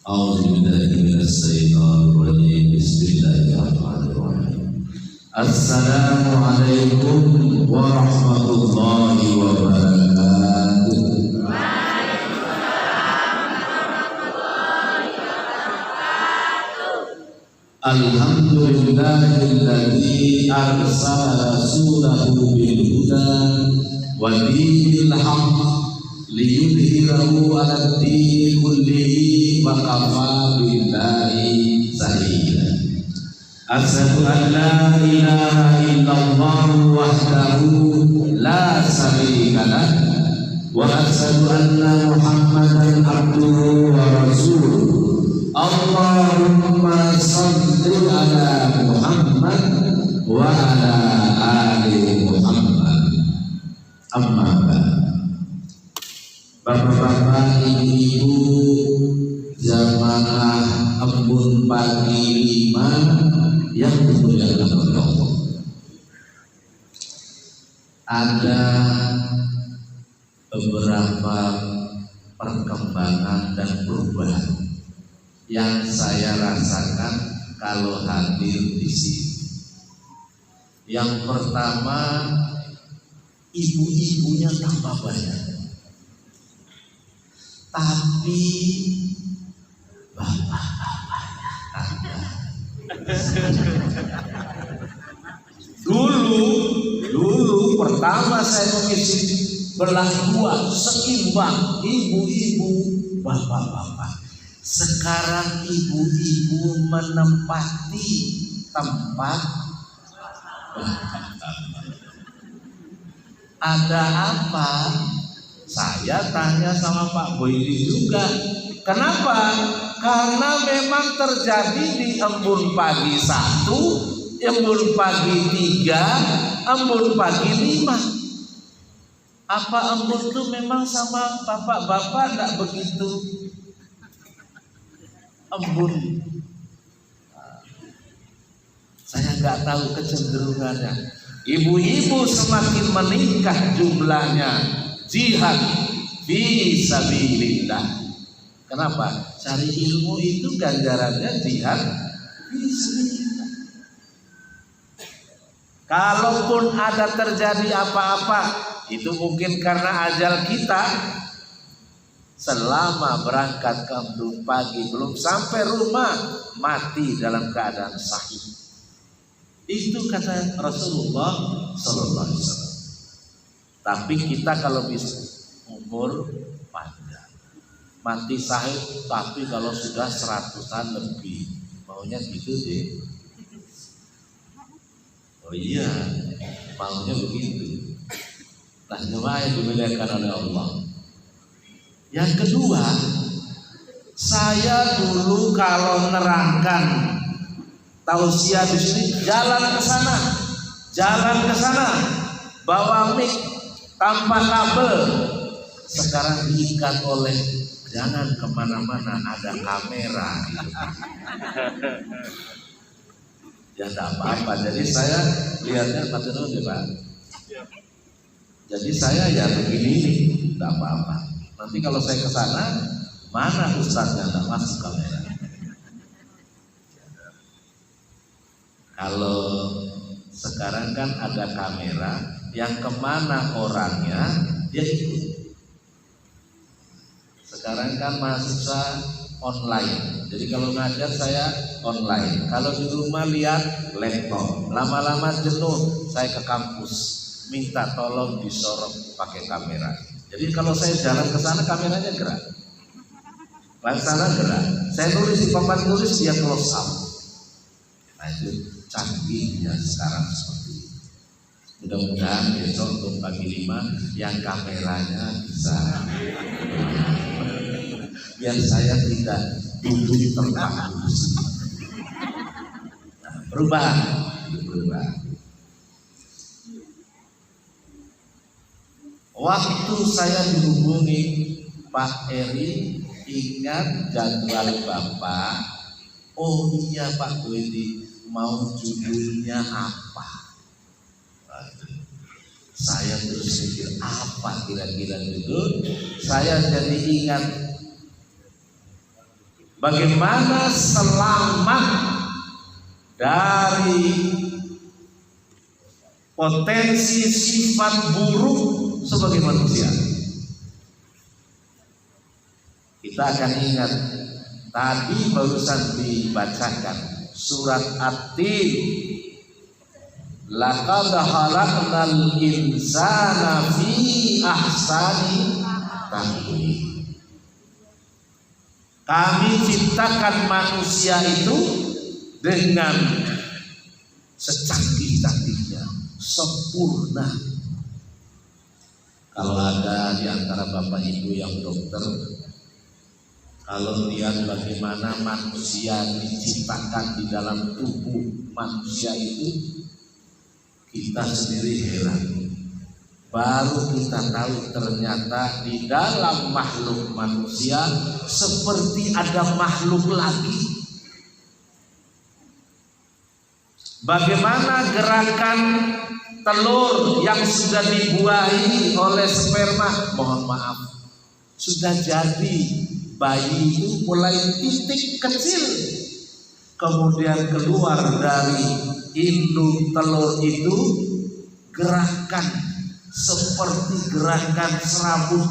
A'udzubillahiminasyaitonirrajim. Bismillahirrahmanirrahim. Assalamualaikum warahmatullahi wabarakatuh. Alhamdulillahilladzi arsala rasulahu bil huda wa dinil haqq liyudhhirahu 'alad dini kullihi wa kafa billahi shahida. Asyhadu an la ilaha illallah wahdahu la syarika lah wa asyhadu anna Muhammadan abduhu wa rasuluh. Allahumma shalli ala Muhammad wa ala ali Muhammad. Amma ba'd. Bapak-bapak, ibu-ibu, jamaah embun pagi 5 yang dimuliakan oleh Allah. Ada beberapa perkembangan dan perubahan yang saya rasakan kalau hadir di sini. Yang pertama, ibu-ibunya tambah banyak, tapi bapak-bapaknya tambah. Dulu pertama saya mengisi belah dua seimbang, ibu-ibu, bapak-bapak. Sekarang ibu-ibu menempati tempat. Ada apa? Saya tanya sama Pak Boyli juga. Kenapa? Karena memang terjadi di embun pagi 1, embun pagi 3, embun pagi 5. Apa embun itu memang sama bapak-bapak? Enggak begitu. Embun, saya nggak tahu kecenderungannya. Ibu-ibu semakin meningkat jumlahnya jihad fisabilillah. Kenapa? Cari ilmu itu ganjarannya jihad fisabilillah. Kalaupun ada terjadi apa-apa, itu mungkin karena ajal kita. Selama berangkat ke embun pagi belum sampai rumah mati dalam keadaan sahih. Itu kata Rasulullah Sallallahu Alaihi Wasallam. Tapi kita kalau bisa umur panjang, mati sahih, tapi kalau sudah 100-an lebih, maunya gitu deh. Oh iya, maunya begitu. Nah, jemaah yang dimuliakan oleh Allah. Yang kedua, saya dulu kalau nerangkan tausiah di sini, jalan ke sana, bawa mic tanpa kabel. Sekarang diikat oleh, jangan kemana-mana, ada kamera. Ya tidak apa-apa. Jadi saya lihatnya Pak. Jadi saya ya begini, tidak apa-apa. Nanti kalau saya ke sana, mana ustaznya tak masuk kamera. Kalau sekarang kan ada kamera, yang kemana orangnya dia ikut. Sekarang kan mahasiswa online, jadi kalau ngajar saya online. Kalau di rumah lihat laptop, lama-lama jenuh, saya ke kampus minta tolong disorot pakai kamera. Jadi kalau saya jalan ke sana kameranya gerak, ke sana gerak. Saya nulis di papan tulis, dia close up. Nah itu canggihnya sekarang seperti itu. Mudah-mudahan besok untuk pagi 5 yang kameranya bisa, biar saya tidak duduk terpanggung. Nah, berubah. Waktu saya dihubungi Pak Eri, ingat jadwal Bapak. Oh iya Pak Boyli, mau judulnya apa? Saya terus mikir apa kira-kira judul. Saya jadi ingat bagaimana selamat dari potensi sifat buruk sebagai manusia. Kita akan ingat tadi barusan dibacakan surat At-Tin, laqad khalaqnal insana fi ahsani taqwim. Kami ciptakan manusia itu dengan secanggih-canggihnya, sempurna. Kalau ada di antara bapak ibu yang dokter, kalau lihat bagaimana manusia diciptakan di dalam tubuh manusia itu, kita sendiri heran. Baru kita tahu ternyata di dalam makhluk manusia seperti ada makhluk lagi. Bagaimana gerakan telur yang sudah dibuahi oleh sperma, mohon maaf, sudah jadi bayi itu mulai titik kecil, kemudian keluar dari indung telur itu gerakan seperti gerakan serabut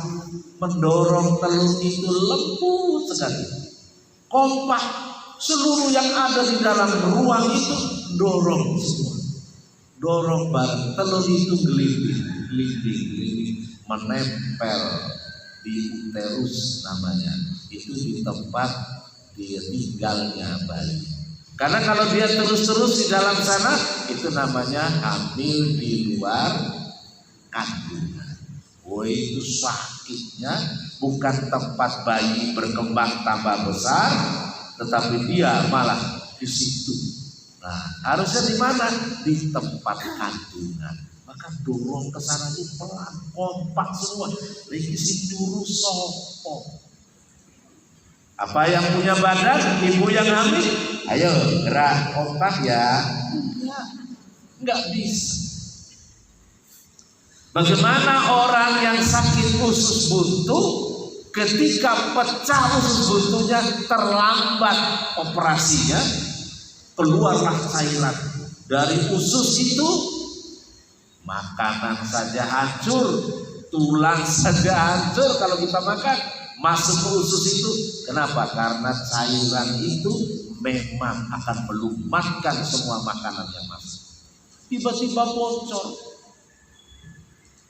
mendorong telur itu lembut sekali, kompak. Seluruh yang ada di dalam ruang itu dorong semua, dorong bareng. Telur itu gelinding, menempel di uterus namanya. Itu di tempat dia tinggalnya bayi. Karena kalau dia terus-terus di dalam sana, itu namanya hamil di luar kandungan. Oh, itu sakitnya bukan tempat bayi berkembang tambah besar, tetapi dia malah di situ. Nah, harusnya di mana? Di tempat kandungan. Maka dorong ke sana itu pelan, kompak semua. Lagi si dulu sopo. Apa yang punya badan, ibu yang hamil, ayo gerak kompak ya. Enggak bisa. Bagaimana orang yang sakit usus buntu, ketika pecah usus buntunya terlambat operasinya, keluarlah cairan dari usus itu. Makanan saja hancur, tulang saja hancur kalau kita makan, masuk ke usus itu. Kenapa? Karena cairan itu memang akan melumatkan semua makanan yang masuk. Tiba-tiba bocor.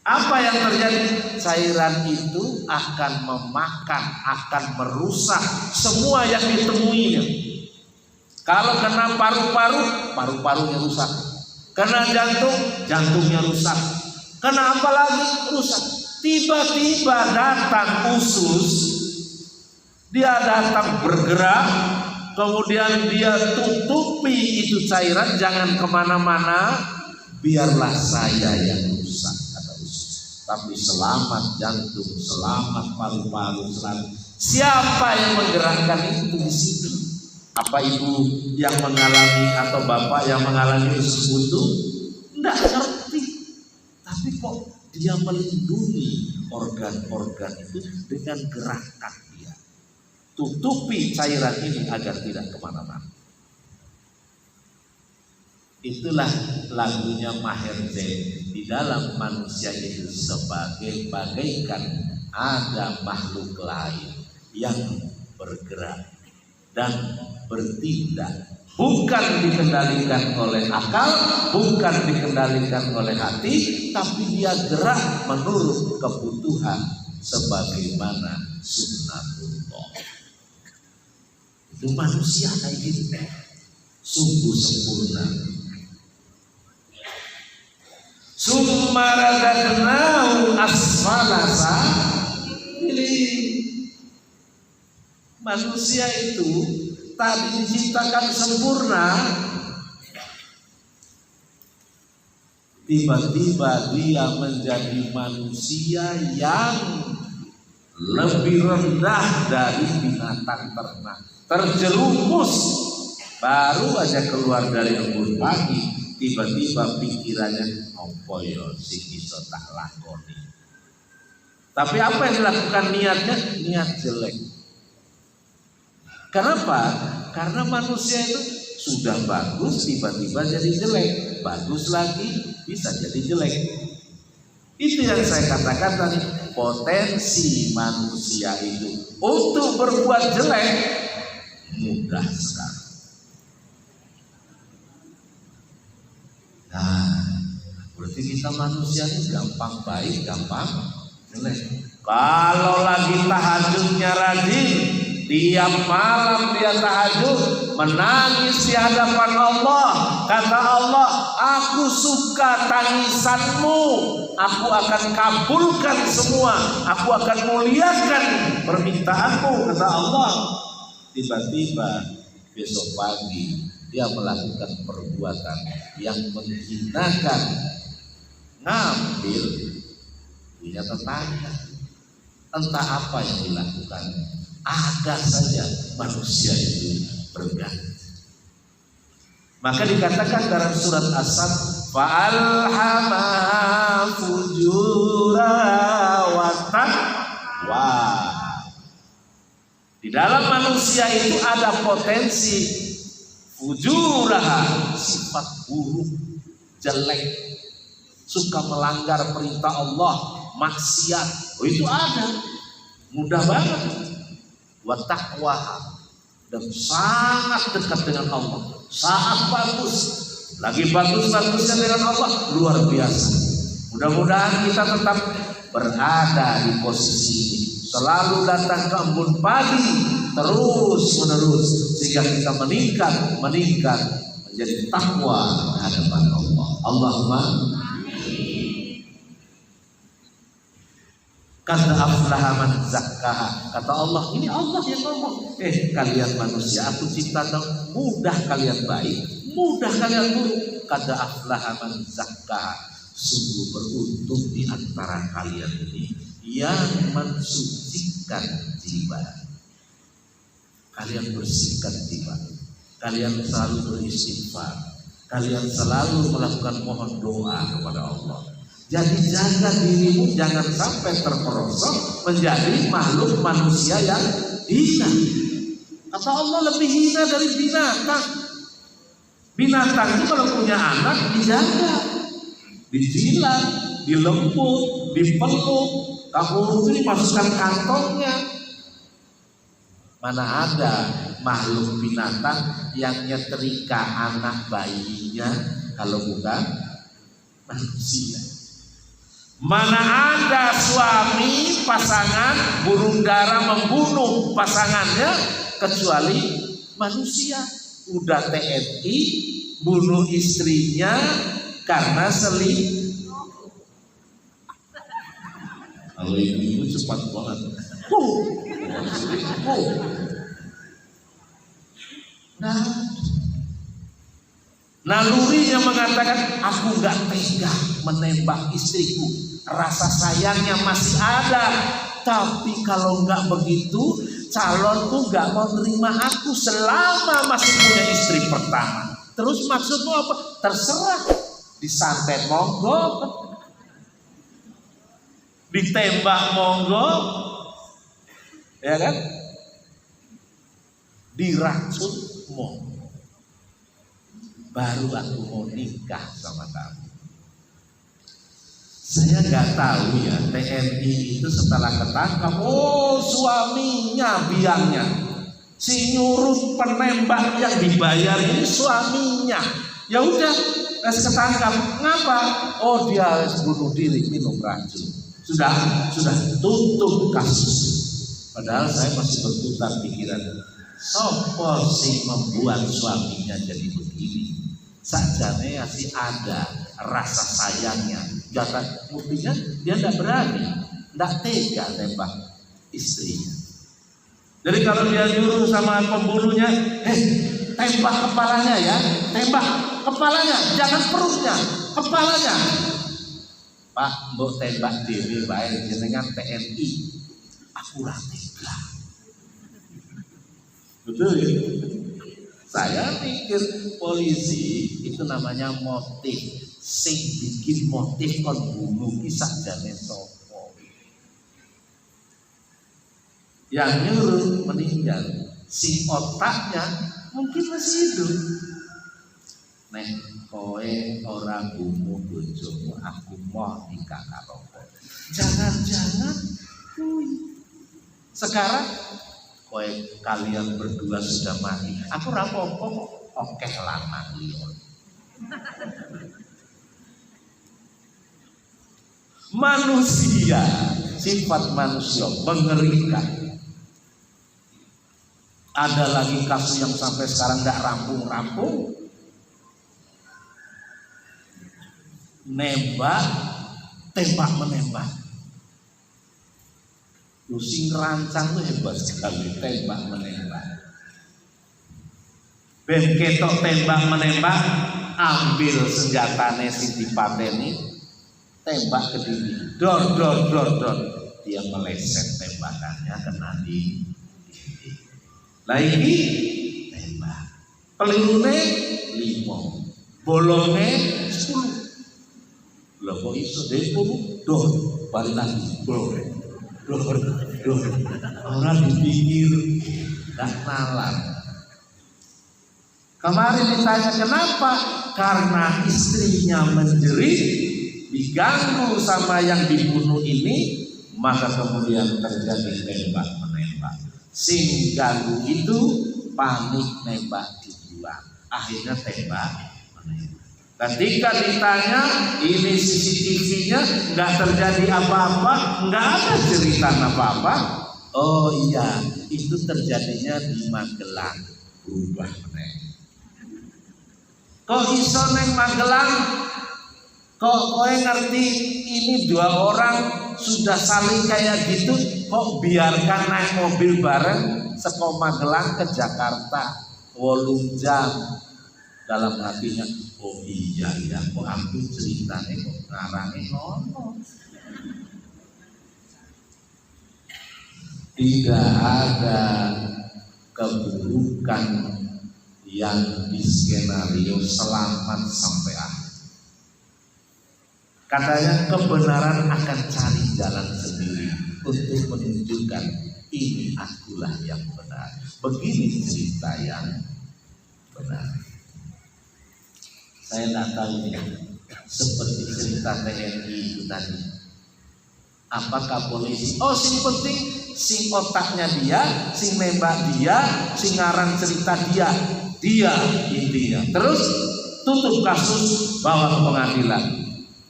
Apa yang terjadi? Cairan itu akan memakan, akan merusak semua yang ditemuinya. Kalau kena paru-paru, paru-parunya rusak. Kena jantung, jantungnya rusak. Kena apa lagi? Rusak. Tiba-tiba datang usus, dia datang bergerak, kemudian dia tutupi itu cairan, jangan kemana-mana, biarlah saya yang rusak. Tapi selamat jantung, selamat paru-paru, selamat. Siapa yang menggerakkan itu di situ? Apa ibu yang mengalami atau bapak yang mengalami usus buntu? Enggak ngerti. Tapi kok dia melindungi organ-organ itu dengan gerakan dia. Tutupi cairan ini agar tidak kemana-mana. Itulah lagunya Maher Zain. Di dalam manusia itu sebagai bagaikan ada makhluk lain yang bergerak dan bertindak, bukan dikendalikan oleh akal, bukan dikendalikan oleh hati, tapi dia gerak menurut kebutuhan sebagaimana sunnatullah. Itu manusia kayak gitu, sungguh sempurna. Summa radadnahu asfala safilin. Manusia itu tadi diciptakan sempurna, tiba-tiba dia menjadi manusia yang lebih rendah dari binatang ternak, terjerumus. Baru aja keluar dari embun pagi, tiba-tiba pikirannya opo yo sing iso tak lakoni. Tapi apa yang dilakukan niatnya? Niat jelek. Kenapa? Karena manusia itu sudah bagus tiba-tiba jadi jelek, bagus lagi bisa jadi jelek. Itu yang saya katakan tadi, potensi manusia itu untuk berbuat jelek mudah sekali. Nah, berarti kita manusia ini gampang baik, gampang jelek. Kalau lagi tahajudnya rajin, tiap malam dia tahajud, menangis di hadapan Allah. Kata Allah, aku suka tangisanmu, aku akan kabulkan semua, aku akan muliakan permintaanmu, kata Allah. Tiba-tiba besok pagi dia melakukan perbuatan yang menghinakan, ngambil punya tetangga. Entah apa yang dilakukan, ada saja manusia itu berganti. Maka dikatakan dalam surat As-Sad, fa'alhamaha fujura wa taqwa. Di dalam manusia itu ada potensi fujuraha, sifat buruk, jelek, suka melanggar perintah Allah, maksiat. Oh, itu ada, mudah banget. Wa taqwa, dan sangat dekat dengan Allah, sangat bagus, lagi bagus-bagusnya dengan Allah, luar biasa. Mudah-mudahan kita tetap berada di posisi ini, selalu datang ke embun pagi terus menerus, sehingga kita meningkat menjadi takwa di hadapan Allah. Allahumma Qad aflaha man zakkaha. Kata Allah, ini Allah yang ngomong. Kalian manusia aku cipta tahu, mudah kalian baik, mudah kalian buruk. Qad aflaha man zakkaha. Sungguh beruntung di antara kalian ini yang mensucikan jiwa. Kalian bersihkan jiwa. Kalian selalu beristighfar. Kalian selalu melakukan mohon doa kepada Allah. Jadi jaga dirimu jangan sampai terperosok menjadi makhluk manusia yang hina. Kata Allah, lebih hina dari binatang. Binatang itu kalau punya anak dijaga, dijilat, dilembut, dipeluk, kamu itu dimasukkan kantongnya. Mana ada makhluk binatang yang nyetrika anak bayinya kalau bukan manusia? Mana ada suami pasangan burung dara membunuh pasangannya kecuali manusia? Udah TNI bunuh istrinya karena selingkuh. Kalau ibu cepat banget. Nalurinya mengatakan, aku gak tega menembak istriku, rasa sayangnya masih ada. Tapi kalau gak begitu, calonku gak mau terima aku selama masih punya istri pertama. Terus maksudmu apa? Terserah, disantet monggo, ditembak monggo, ya kan? Diracun monggo. Baru aku mau nikah sama kamu. Saya nggak tahu ya, TNI itu setelah ketangkap, oh suaminya biangnya, si nyuruh penembak yang dibayar ini suaminya. Ya udah, ketangkap, ngapa? Oh dia harus bunuh diri, minum racun. Sudah tutup kasus. Padahal saya masih berputar pikiran, sopo sih membuat suaminya jadi begini? Sajane masih ada rasa sayangnya. Jatah buktinya dia tidak berani, tidak tega tembak istrinya. Jadi kalau dia nyuruh sama pembunuhnya, tembak kepalanya ya, tembak kepalanya, jangan perutnya, kepalanya. Pak, mbok tembak dewe bae jenengan TNI, aku ora tega. Betul ya? Saya pikir polisi itu namanya motif, sing bikin motif kon bunuh kisah jane sopo. Yang nyuruh meninggal Si otaknya mungkin masih hidup. Nek kowe ora gumu bojomu, aku mau nikah karo kowe. Jangan-jangan sekarang kowe kalian berdua sudah mati. Aku ora apa-apa kok okeh lanang liya. Manusia, sifat manusia mengerikan. Ada lagi kasus yang sampai sekarang tidak rampung-rampung. Nembak, tembak menembak. Sing rancang tuh hebat sekali, tembak menembak. Ben ketok tembak menembak, ambil senjatane sing dipateni, tembak ke diri, dor. Dia meleset tembakannya kena di diri. Lagi tembak, pelirune 5, bolonge 10. Lah kok iso dhewe dor, balik lagi dor. Orang dipikir gak nalar. Kemarin ditanya kenapa? Karena istrinya menjerit, diganggu sama yang dibunuh ini, maka kemudian terjadi tembak menembak. Sing ganggu itu panik nembak dibuang, akhirnya tembak menembak. Ketika ditanya, ini CCTV-nya nggak terjadi apa-apa, nggak ada cerita apa-apa. Oh iya, itu terjadinya di Magelang, berubah meneh. Kok iso neng Magelang? Kok kowe ngerti ini 2 orang sudah saling kayak gitu? Kok biarkan naik mobil bareng seko Magelang ke Jakarta 8 jam? Dalam hatinya, oh iya, kok aku ceritanya kok ngarangnya ngono. Tidak ada keburukan yang di skenario selamat sampai akhir. Katanya kebenaran akan cari jalan sendiri untuk menunjukkan ini akulah yang benar. Begini cerita yang benar. Saya tidak tahu ya, seperti cerita TNI itu tadi. Apakah polisi? Oh, sing penting sing otaknya dia, sing nembak dia, sing ngarang cerita dia intinya. Terus tutup kasus, bawa ke pengadilan.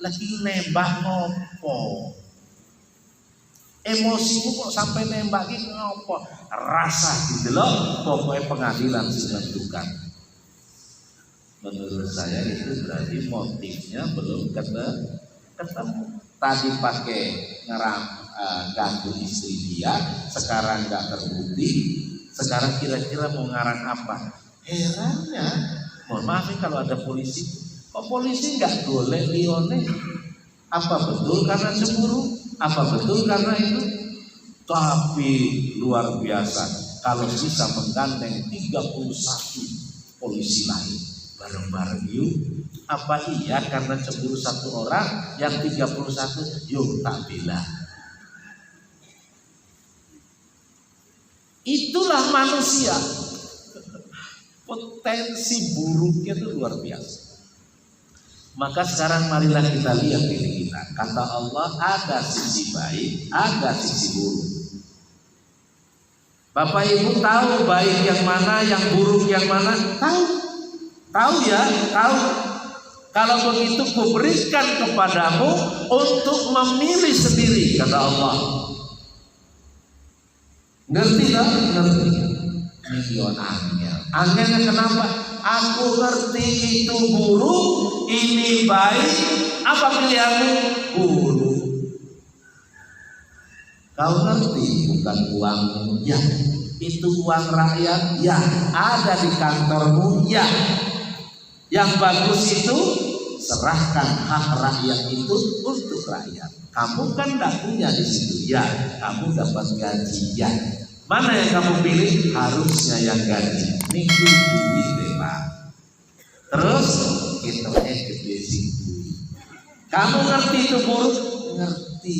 Lagi nembak ngopo? Emosimu kok sampai nembak gitu ngopo? Rasa gitu loh, pokoknya pengadilan sing menentukan. Menurut saya itu berarti motifnya belum ketemu. Tadi pakai ganggu istri dia, sekarang nggak terbukti. Sekarang kira-kira mau ngarang apa? Herannya, mohon maaf kalau ada polisi, kok polisi nggak boleh lione? Apa betul karena cemburu? Apa betul karena itu? Tapi luar biasa kalau bisa menggandeng 31 polisi lain bareng-bareng yuk. Apa iya karena cemburu 1 orang yang 31 yuk tak bela. Itulah manusia. Potensi buruknya itu luar biasa. Maka sekarang marilah kita lihat diri kita. Kata Allah, ada sisi baik, ada sisi buruk. Bapak Ibu tahu baik yang mana, yang buruk yang mana? Tahu ya, tahu. Kalau begitu kuberikan kepadamu untuk memilih sendiri, kata Allah. Ngerti tak? Ngerti. Milion angel. Angelnya kenapa? Aku ngerti itu buruk, ini baik. Apa pilihanmu? Buruk. Kau ngerti bukan uangmu? Ya. Itu uang rakyat? Ya. Ada di kantormu? Ya. Yang bagus itu serahkan hak rakyat itu untuk rakyat. Kamu kan tidak punya di situ, ya. Kamu dapat gaji, ya. Mana yang kamu pilih? Harusnya yang gaji. Minggu duit deh Pak. Terus kita gede sing duit. Kamu ngerti itu buruk? Ngerti.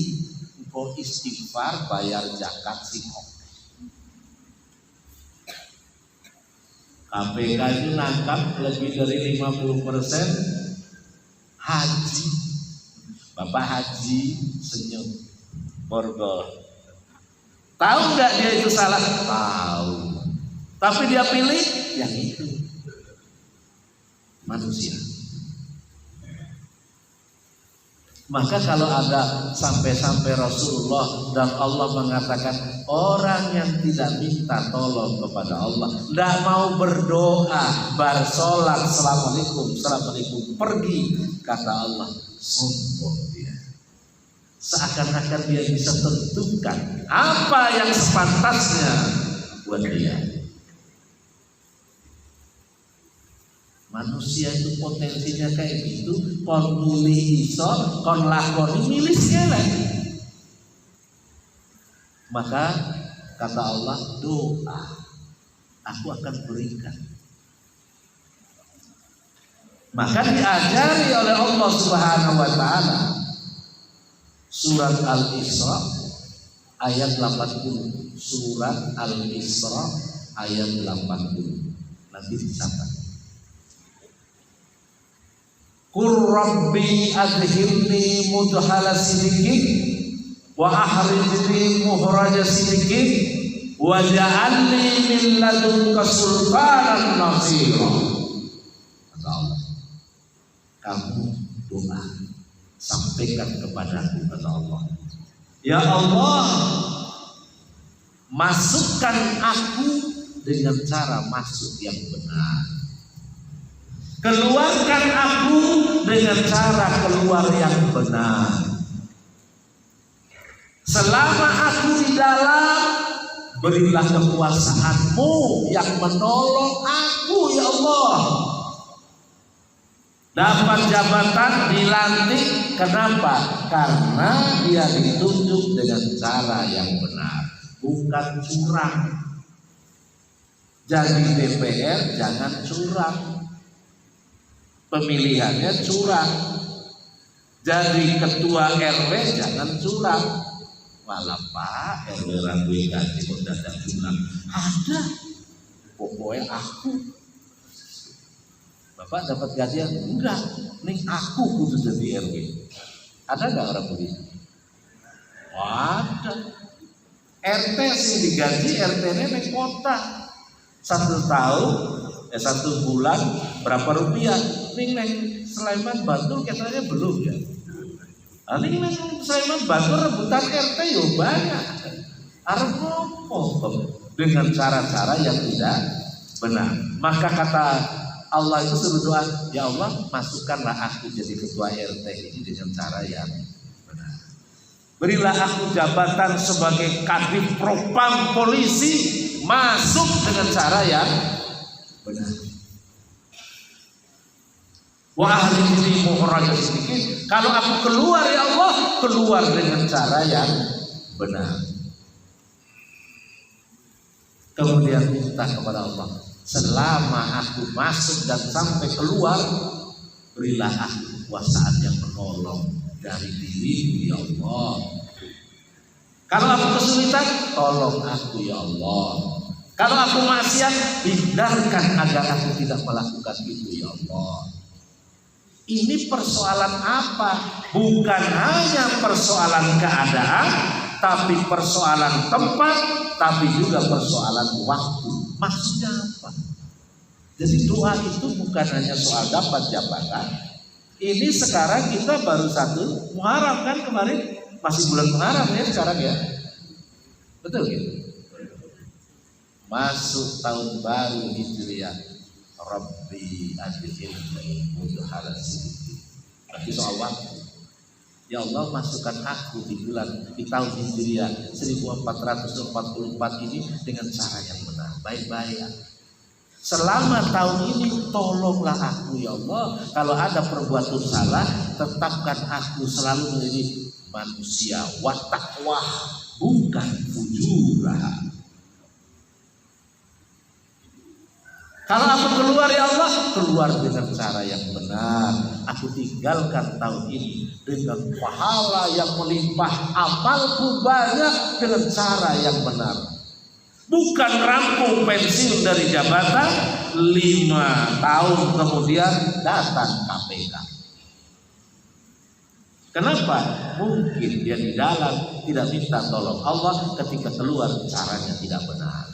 Kok istighfar bayar zakat sih? KPK itu nangkap lebih dari 50% haji. Bapak haji senyum, borgol. Tahu nggak dia itu salah? Tahu. Tapi dia pilih yang itu. Manusia. Maka kalau ada sampai-sampai Rasulullah dan Allah mengatakan orang yang tidak minta tolong kepada Allah, tidak mau berdoa, bersolat, assalamualaikum, pergi, kata Allah, sombong dia. Seakan-akan dia bisa tentukan apa yang sepantasnya buat dia. Manusia itu potensinya kayak gitu, kon nuli iso, kon lakoni milisnya lagi. Maka kata Allah, doa, aku akan berikan. Maka diajari oleh Allah Subhanahu wa Ta'ala surat Al-Isra ayat 80. Surat Al-Isra ayat 80. Nanti dicatat. Qur rabbi adhilni mudhala sidikin wa ahrijni muhraja sidikin wa ja'alni min ladunka sultanan nasira. Kata Allah, kamu doa, sampaikan kepadaku, kata Allah, ya Allah, masukkan aku dengan cara masuk yang benar. Keluarkan aku dengan cara keluar yang benar. Selama aku di dalam, berilah kekuasaanmu yang menolong aku, ya Allah. Dapat jabatan, dilantik, kenapa? Karena dia ditunjuk dengan cara yang benar, bukan curang. Jadi DPR jangan curang. Pemilihannya curang. Jadi ketua RW jangan curang. Malah Pak RW rambui gaji kok dadak curang. Ada. Pokoknya aku. Bapak dapat gajian? Enggak. Nih aku kudu jadi RW. Ada nggak orang begitu? Ada. RT sih digaji, RT-nya naik kota. 1 tahun, 1 bulan berapa rupiah? Ning Sleman Bantul katanya belum ya. Ning Sleman Bantul rebutan RT yo banyak. Arep opo dengan cara-cara yang tidak benar. Maka kata Allah itu suruh doa, ya Allah masukkanlah aku jadi ketua RT ini dengan cara yang benar. Berilah aku jabatan sebagai kadif propam polisi, masuk dengan cara yang benar. Wa ahli muhraja sedikit. Kalau aku keluar, ya Allah, keluar dengan cara yang benar. Kemudian minta kepada Allah, selama aku masuk dan sampai keluar, berilah aku kekuasaan yang menolong dari dirimu, ya Allah. Kalau aku kesulitan, tolong aku, ya Allah. Kalau aku maksiat, hindarkan agar aku tidak melakukan itu, ya Allah. Ini persoalan apa? Bukan hanya persoalan keadaan, tapi persoalan tempat, tapi juga persoalan waktu. Maksudnya apa? Jadi doa itu bukan hanya soal dapat jabatan. Ini sekarang kita baru 1 Muharram kan kemarin, masih bulan Muharram ya sekarang ya. Betul gitu. Masuk tahun baru Hijriah. Rabbi adhilni mudhala sidikin. Tapi soal waktu, ya Allah masukkan aku di tahun Hijriah 1444 ini dengan cara yang benar, baik-baik. Selama tahun ini tolonglah aku, ya Allah. Kalau ada perbuatan salah, tetapkan aku selalu menjadi manusia wattaqwa, bukan fujurah. Kalau aku keluar, ya Allah, keluar dengan cara yang benar. Aku tinggalkan tahun ini dengan pahala yang melimpah, amalku banyak dengan cara yang benar. Bukan rampung pensiun dari jabatan 5 tahun kemudian datang KPK. Kenapa? Mungkin dia di dalam tidak minta tolong Allah, ketika keluar caranya tidak benar.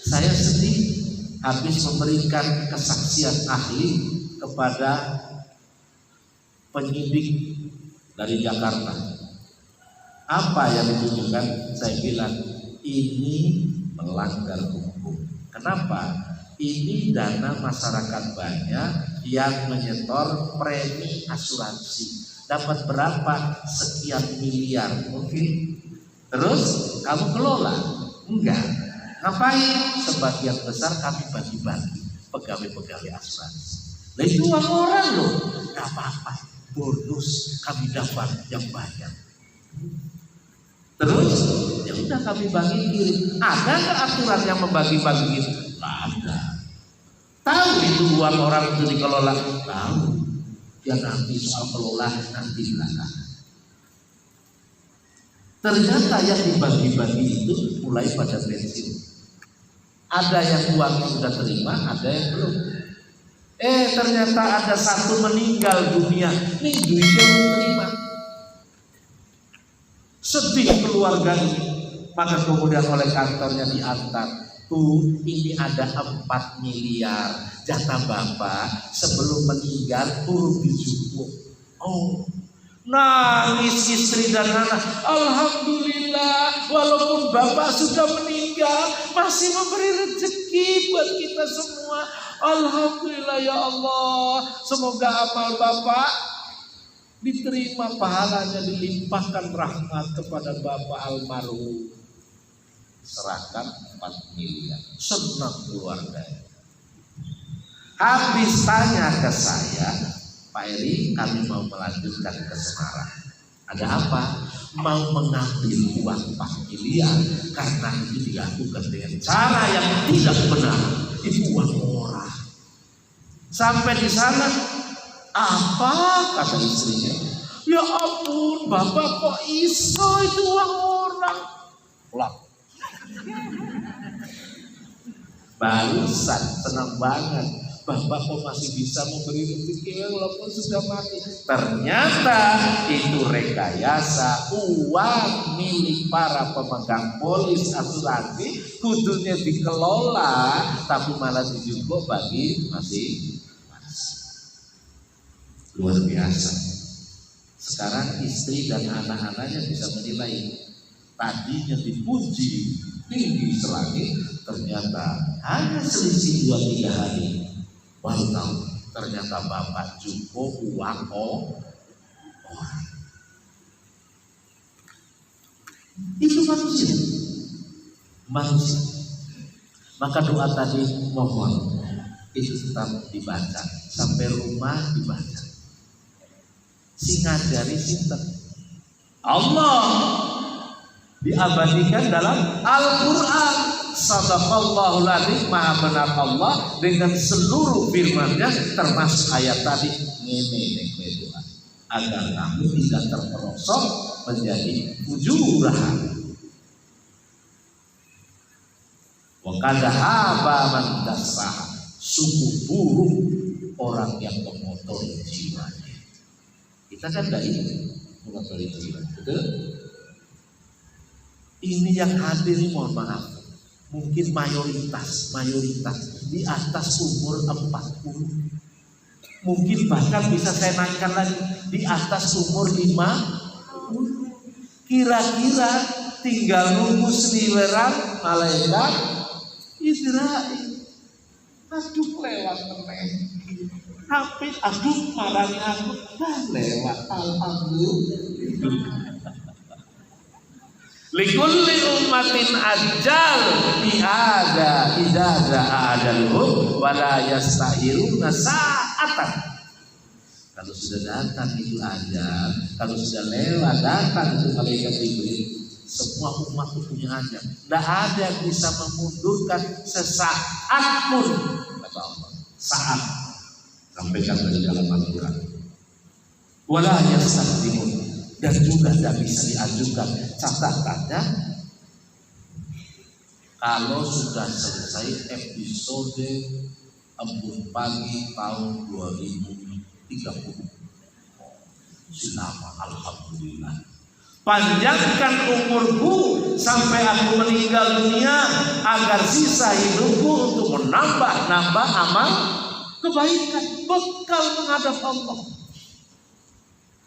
Saya sedih habis memberikan kesaksian ahli kepada penyidik dari Jakarta. Apa yang ditunjukkan? Saya bilang ini melanggar hukum. Kenapa? Ini dana masyarakat banyak yang menyetor premi asuransi. Dapat berapa? Sekian miliar mungkin. Terus kamu kelola? Enggak. Ngapain? Sebagian besar kami bagi-bagi pegawai-pegawai asuransi. Nah itu uang orang loh. Gak apa-apa. Bonus kami dapat yang banyak. Terus ya udah kami bagi-bagi. Ada nggak aturan yang membagi-bagi itu? Nggak ada. Tahu itu uang orang itu dikelola? Tahu. Ya nanti soal kelola nanti belakangan. Ternyata yang dibagi-bagi itu mulai pada pensiun. Ada yang uangnya sudah terima, ada yang belum. Ternyata ada satu meninggal dunia. Nih duitnya belum terima. Sedih keluarga ini, maka kemudian oleh kantornya diantar. Tuh, ini ada 4 miliar jatah bapak sebelum meninggal turun dijupuk. Oh, nangis istri dan anak. Alhamdulillah, walaupun bapak sudah meninggal masih memberi rezeki buat kita semua. Alhamdulillah ya Allah, semoga amal bapak diterima, pahalanya dilimpahkan rahmat kepada bapak almarhum. Serahkan 4 miliar. Senang keluarga. Habis tanya ke saya, Pak Eri, kami mau melanjutkan ke Semarang. Ada apa? Mau mengambil uang 4 miliar karena itu dilakukan dengan cara yang tidak benar. Itu uang orang. Sampai di sana, apa kata istrinya? Ya ampun, bapak kok iso itu uang orang? Lap. Barusan senang banget, bapak kok masih bisa memberi rezeki walaupun sudah mati. Ternyata itu rekayasa uang milik para pemegang polis asuransi, kudunya dikelola, tapi malah dijupuk bagi masih. Luar biasa. Sekarang istri dan anak-anaknya bisa menilai. Tadinya dipuji tinggi selangit, ternyata hanya selisih 2-3 hari baru tahu ternyata bapak jupuk uang orang. Itu manusia. Maka doa tadi mohon itu tetap dibaca sampai rumah dibaca. Sing ngajari sinten? Allah diabadikan dalam Al-Quran. Sadaqallahul adzim, maha benar Allah dengan seluruh firman-Nya, termasuk ayat tadi. Ngene doa agar kamu tidak terperosok menjadi fujurahan. Wa qad haba man dassaha, sungguh buruk orang yang mengotori jiwanya. Kita kan tidak ingin mengotori jiwa, betul? Ini yang hadir, mohon maaf, mungkin mayoritas di atas umur 40. Mungkin bahkan bisa saya naikkan lagi di atas umur 50. Kira-kira tinggal nunggu seliweran malaikat Israel. Aduh lewat temen. Hampir aduh marahnya aku lewat. Alhamdulillah. Likulli ummatin ajal bihada idza adaluhum wa la yastahiruna sa'atan. Kalau sudah datang itu ajal, kalau sudah lewat datang itu malaikat Jibril, semua umat itu punya ajal. Tidak ada yang bisa memundurkan sesaat pun, kata Allah. Saat sampaikan dari dalam Al-Quran. Wa la yastahirun. dan juga tidak bisa diajukan catatannya kalau sudah selesai episode Embun Pagi tahun 2030. Silakan, alhamdulillah. Panjangkan umurku sampai aku meninggal dunia agar sisa hidupku untuk menambah amal kebaikan, bekal menghadap Allah.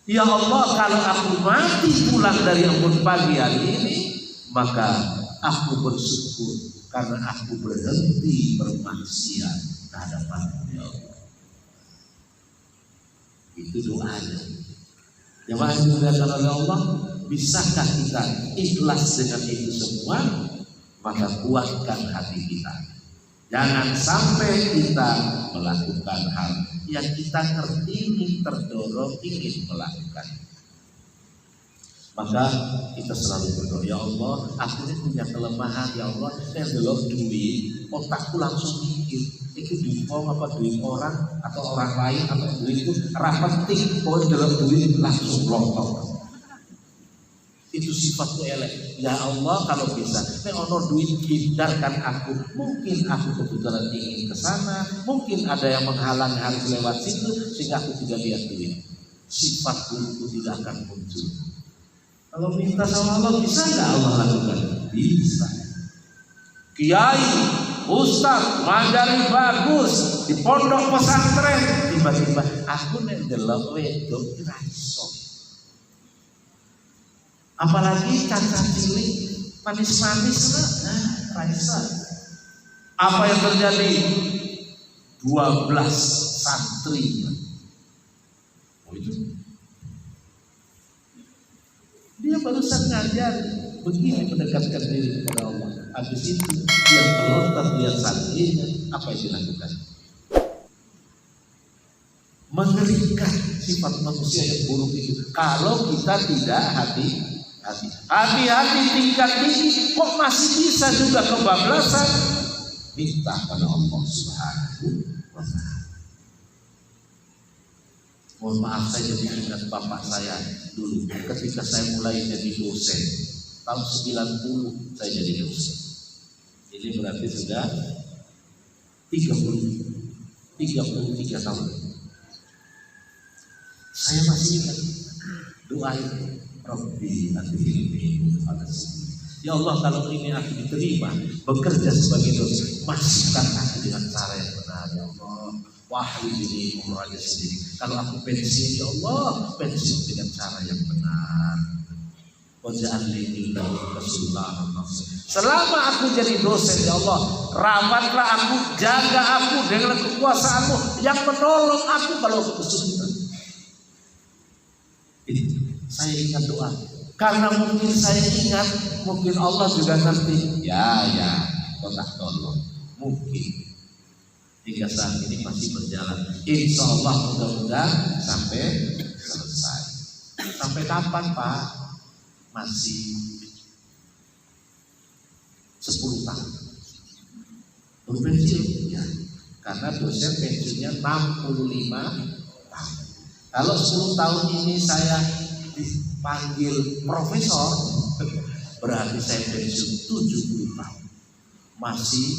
Ya Allah, kalau aku mati pulang dari Embun Pagi hari ini, maka aku bersyukur karena aku berhenti bermaksiat di hadapan Ya Allah. Itu doanya. Jemaah yang dimuliakan oleh Allah, bisakah kita ikhlas dengan itu semua? Maka kuatkan hati kita. Jangan sampai kita melakukan hal yang kita ingin terdorong ingin melakukan. Maka kita selalu berdoa, ya Allah, aku ini punya kelemahan, ya Allah, saya belum duit, otakku langsung mikir, itu duit apa duit orang atau orang lain atau duit itu rapetik, kalau dalam duit langsung lontok. Itu sifatku elek. Ya Allah, kalau bisa, ono duit hindarkan aku. Mungkin aku kebetulan ingin ke sana, mungkin ada yang menghalang harus lewat situ sehingga aku tidak lihat duit. Sifat burukku tidak akan muncul. Kalau minta sama Allah, bisa nggak Allah lakukan? Bisa. Kiai, ustaz, ngajari bagus di pondok pesantren, tiba-tiba aku ndelok wedok ora iso. Apalagi cacat cilik, manis-manis lah, ora iso. Apa yang terjadi? 12 santri. Oh itu. Dia barusan ngajar begini mendekatkan diri kepada Allah. Habis itu dia melontar lihat santrinya, apa yang dilakukan? Mengerikan sifat manusia yang buruk itu. Kalau kita tidak hati-hati tingkat tinggi, kok masih bisa juga kebablasan? Minta pada Allah Subhanahu wa Ta'ala. Mohon maaf, saya jadi ingat bapak saya dulu ketika saya mulai jadi dosen tahun 90 saya jadi dosen. Ini berarti sudah 33 tahun. Saya masih ingat doa ini, Rabbi akhirni pada sini. Ya Allah, kalau ini aku diterima bekerja sebagai dosen, masukkan aku dengan cara yang benar. Ya Allah, wahyu ini umurnya sendiri. Kalau aku pensiun, ya Allah, pensiun dengan cara yang benar. Selama aku jadi dosen, ya Allah, rawatlah aku, jaga aku dengan kekuasaanmu yang menolong aku kalau aku kesulitan. Ini saya ingat doa. Karena mungkin saya ingat, mungkin Allah juga ngerti. Ya, kotak tolong. Mungkin. Hingga saat ini masih berjalan. Insya Allah mudah-mudahan sampai selesai. Sampai kapan Pak? Masih 10 tahun. Belum pensiun ya. Karena dosen pensiunnya 65 tahun. Kalau 10 tahun ini saya dipanggil profesor, berarti saya pensiun 70 tahun. Masih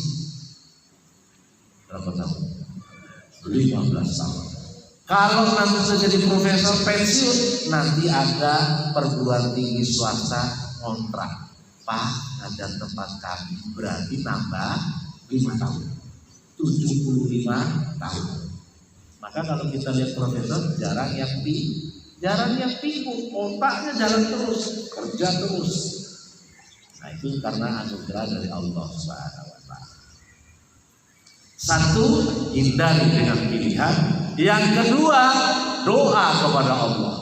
berapa tahun? 15 tahun. Kalau nanti saya jadi profesor pensiun, nanti ada perguruan tinggi swasta kontrak. Pak, ada tempat kami, berarti nambah 5 tahun. 75 tahun. Maka kalau kita lihat profesor, jarang yang pikun, otaknya jalan terus, kerja terus. Nah itu karena anugerah dari Allah Subhanahu wa Ta'ala. Satu, hindari dengan pilihan. Yang kedua, doa kepada Allah.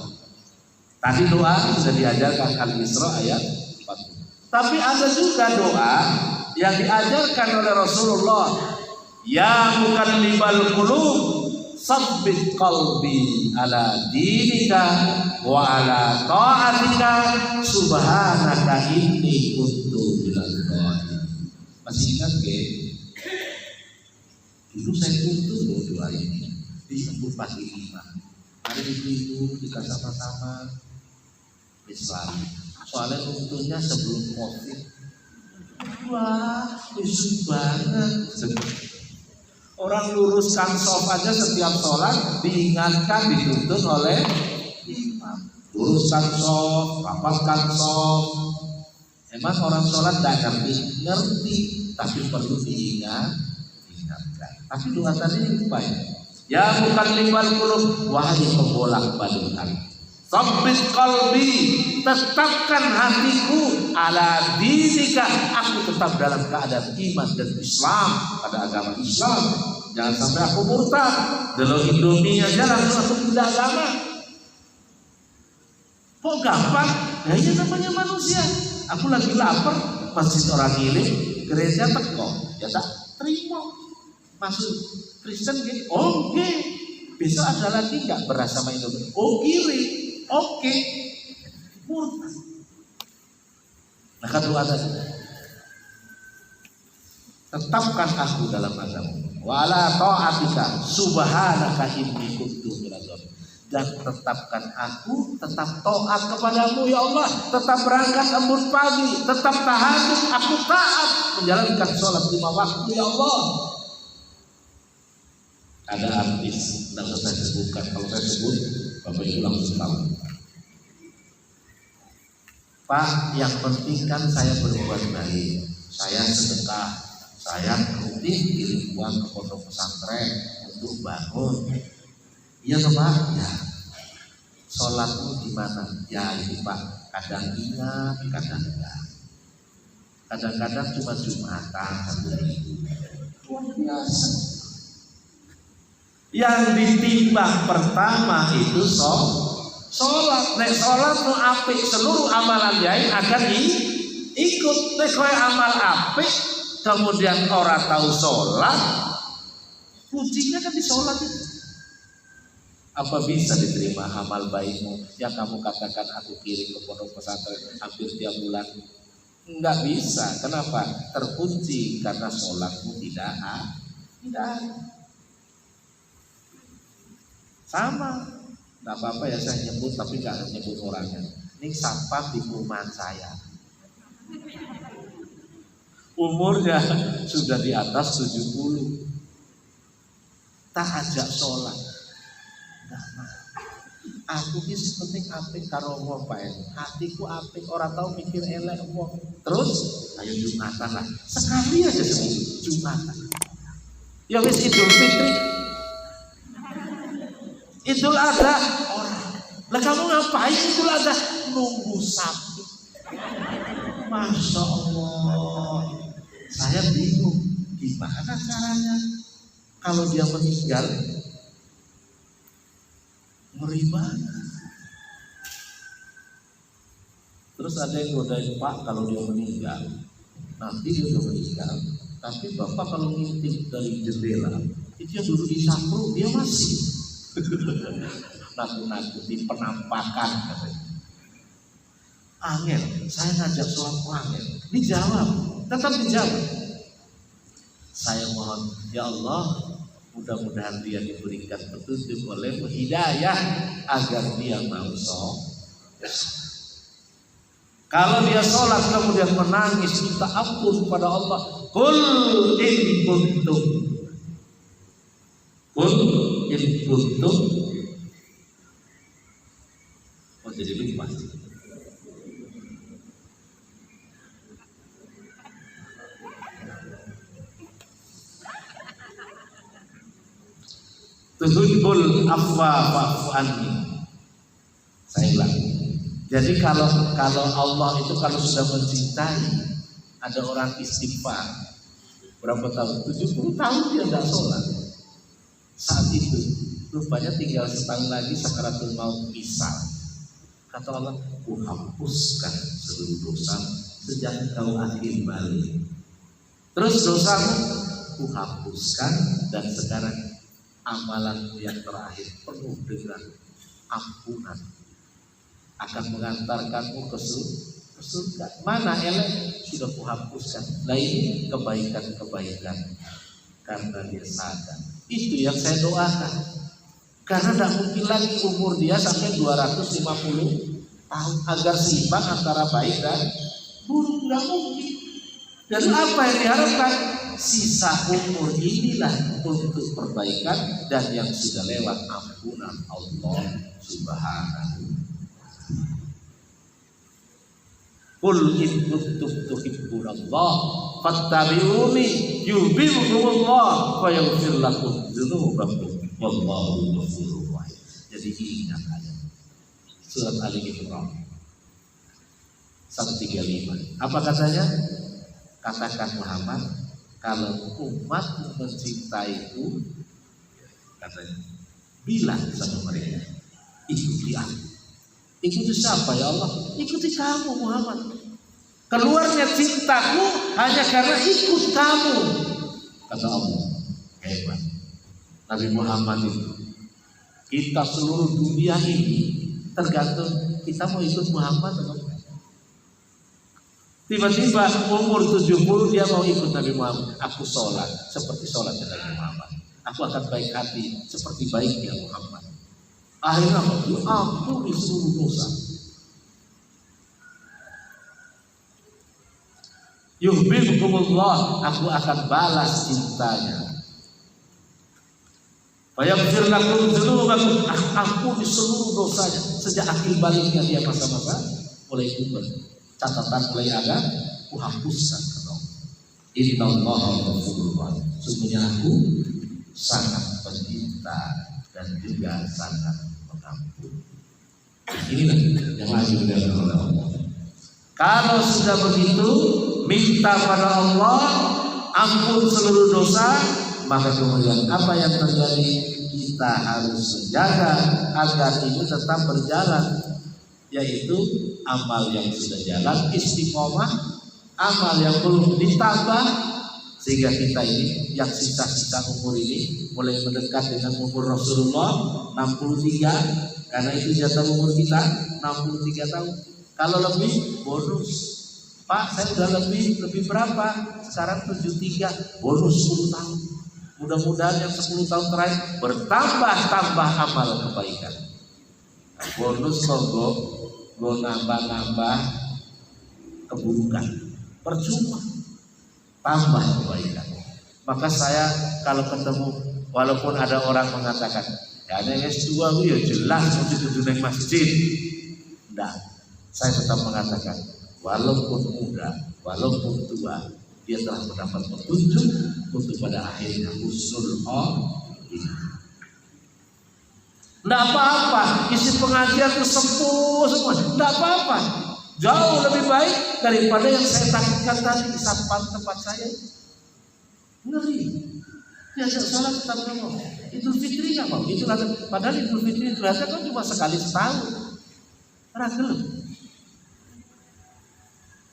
Tadi doa sudah diajarkan Al-Isra ayat 40. Tapi ada juga doa yang diajarkan oleh Rasulullah. Ya muqallibal qulub, sabbit qalbi ala dinika wa ala ta'atika subhanaka inni kuntu minadh dhalimin. Masih ingat nggih? Dulu saya tuntut doa ini di Embun Pagi 5. Hari itu kita sama-sama Islam. Soalnya untungnya sebelum COVID, wah isu banget. Orang luruskan soft aja setiap sholat diingatkan, dituntun oleh imam. Luruskan soft, rapatkan soft. Emang orang sholat tidak ngerti, tapi perlu diingatkan. Tapi doa tadi lupa ya. Ya bukan limbal qulub, wahai pembolak balik hati. Sabbit qalbi, tetapkan hatiku ala dinika, aku tetap dalam keadaan iman dan Islam, pada agama Islam. Jangan sampai aku murtad, delok Indomie aja langsung pindah agama. Kok gampang? Ya ini namanya manusia. Aku lagi lapar, masjid orang ngiling, gereja teko, ya tak terima. Masuk Kristen gitu, oke. Besok ada lagi nggak beras sama Indomie? Oh kiri. Oke, murtad. Nah kedua tadi, tetapkan aku dalam agama. Wala ta'atika subhanaka inni kuntu minadh dhalimin. Dan tetapkan aku tetap taat kepadamu ya Allah, tetap berangkat embun pagi, tetap tahajud, aku taat menjalankan sholat 5 waktu ya Allah. Ada artis, tidak usah saya sebutkan, kalau saya sebut Bapak Ibu langsung tahu. Pak, yang penting kan saya berbuat baik, saya sedekah, saya rutin kirim uang ke pondok pesantren untuk bangun. Iya Pak, ya. Sholatmu di mana? Ya ini Pak, kadang ingat, kadang enggak. Kadang-kadang cuma Jumatan 1 minggu. Luar biasa. Yang ditimbang pertama itu sholat. Nek sholat nu apik, seluruh amalan lain akan ikut. Nek kowe amal apik kemudian orang tahu sholat, kuncinya kan di sholat itu. Apa bisa diterima amal baikmu yang kamu katakan aku kirim ke pondok pesantren hampir tiap bulan? Enggak bisa. Kenapa? Terkunci karena sholatmu tidak ada. Sama, nggak apa-apa ya saya nyebut, tapi nggak nyebut orangnya. Ini sampah di perumahan saya. Umurnya sudah di atas 70. Tak ajak sholat. Nah, aku ini penting apik karo wong Pak. Hatiku apik, orang tahu mikir elek wong. Terus ayo Jumatan lah. Sekali aja seminggu Jumatan. Ya wis Idul Fitri, Idul Adha orang. Lah kamu ngapain Idul Adha? Nunggu sapi. Masya Allah. Saya bingung. Gimana caranya? Kalau dia meninggal, ngeri banget. Terus ada yang godain, Pak, kalau dia meninggal, nanti dia udah meninggal, tapi Bapak kalau ngintip dari jendela, itu yang duduk di sakru, dia masih nakut-nakuti penampakan katanya. Angel, saya ngajak sholat angel, dijawab, tetap dijawab. Saya mohon, ya Allah, mudah-mudahan dia diberikan petunjuk oleh hidayah agar dia mau sholat. Kalau dia sholat kemudian menangis minta ampun kepada Allah, Qul in kuntum oh jadi lupa. Tuhibbul afwa fa'fu anni. Saya ulang. Jadi kalau Allah itu kalau sudah mencintai, ada orang istighfar berapa tahun? 70 tahun dia tidak sholat. Saat itu rupanya tinggal setahun lagi sakaratul maut misal. Kata Allah, ku hapuskan seluruh dosa sejak kau akhir balik. Terus dosamu ku hapuskan dan sekarang amalan yang terakhir penuh dengan ampunan akan mengantarkanmu ke surga. Mana elek sudah kuhapuskan. Nah ini kebaikan karena dia sadar. Itu yang saya doakan. Karena tidak mungkin lagi umur dia sampai 250 tahun agar seimbang antara baik dan buruk, nggak mungkin. Dan apa yang diharapkan? Sisa umur inilah untuk perbaikan, dan yang sudah lewat ampunan Allah Subhanahu. Qul in kuntum tuhibbunallah fattabi'uni yuhibbukumullah wa yaghfir lakum dzunubakum wallahu ghafurur rahim. Jadi ingat ayat surat Ali Imran 135. Apa katanya? Katakan Muhammad, kalau umatmu mencintaiku, katanya, bilang sama mereka, ikuti aku. Ikuti siapa ya Allah? Ikuti kamu Muhammad. Keluarnya cintaku hanya karena ikut kamu, kata Allah. Hebat Nabi Muhammad itu. Kita seluruh dunia ini tergantung kita mau ikut Muhammad atau enggak. Tiba-tiba umur 70 dia mau ikut Nabi Muhammad. Aku sholat seperti sholatnya Nabi Muhammad. Aku akan baik hati seperti baiknya Muhammad. Akhirnya diampuni seluruh dosa. Yuhibbukumullah, aku akan balas cintanya. Fayaghfir lakum dzunubakum, ampuni seluruh dosanya. Sejak akhir baliknya dia masa-masa mulai kubur. Catatan mulai ada, aku hapuskan kata Allah. Innallaha ghafurur rahim. Sesungguhnya aku sangat pencinta dan juga sangat mengampuni. Inilah yang wajib dari Allah. Kalau sudah begitu, minta pada Allah ampun seluruh dosa, maka kemudian apa yang terjadi? Kita harus menjaga agar ini tetap berjalan, yaitu amal yang sudah jalan istiqomah, amal yang belum ditambah, sehingga kita ini yang sisa-sisa umur ini mulai mendekat dengan umur Rasulullah 63, karena itu jatah umur kita 63 tahun. Kalau lebih bonus, Pak saya sudah lebih berapa? Sekarang 73, bonus 10 tahun. Mudah-mudahan yang 10 tahun terakhir bertambah-tambah amal kebaikan. Bonus sogok, gue nambah-nambah keburukan, percuma. Tambah kebaikan. Maka saya kalau ketemu, walaupun ada orang mengatakan, ya ada S2 ya jelas mesti kudu nang masjid. Enggak, saya tetap mengatakan, walaupun muda, walaupun tua, dia telah mendapat petunjuk untuk pada akhirnya husnul khotimah. Enggak apa-apa, isi pengajian itu semua, enggak apa-apa. Jauh lebih baik daripada yang saya takutkan tadi di samping tempat saya. Ngeri. Diajak sholat tetap nggak mau. Idul Fitri nggak mau. Itu padahal Idul Fitri itu kan cuma sekali setahun. Ragil.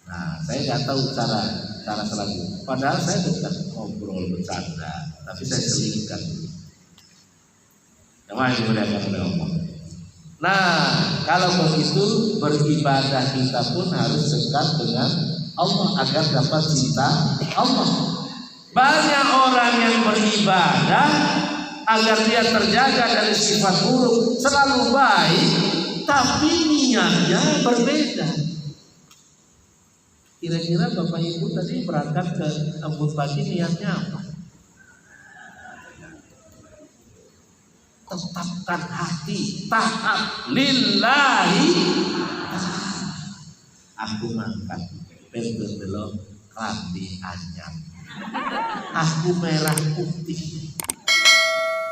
Nah, saya nggak tahu cara selanjutnya. Padahal saya bukan ngobrol bercanda, tapi saya selingkan. Yang mana dimuliakan oleh Allah. Nah, kalau begitu beribadah kita pun harus dekat dengan Allah agar dapat cinta Allah. Banyak orang yang beribadah agar dia terjaga dari sifat buruk, selalu baik, tapi niatnya berbeda. Kira-kira Bapak Ibu tadi berangkat ke Ambon pagi niatnya apa? Tetapkan hati taat lillahi. Aku ngangkat pengen belum klambi anyam. Aku merah putih.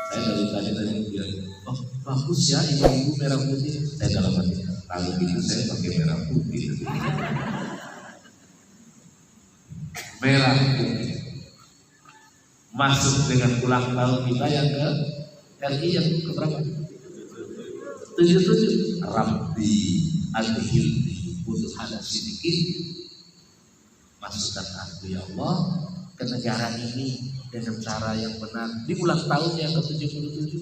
Saya dari tadi bilang, oh bagus ya ibu-ibu merah putih. Saya dalam hati, kalau gitu saya pakai merah putih. Merah putih masuk dengan ulang tahun kita yang ke RI yang keberapa? 77. Rabbi adhilni untuk ada sedikit, masukkan aku ya Allah ke negara ini dengan cara yang benar di ulang tahun yang ke-77.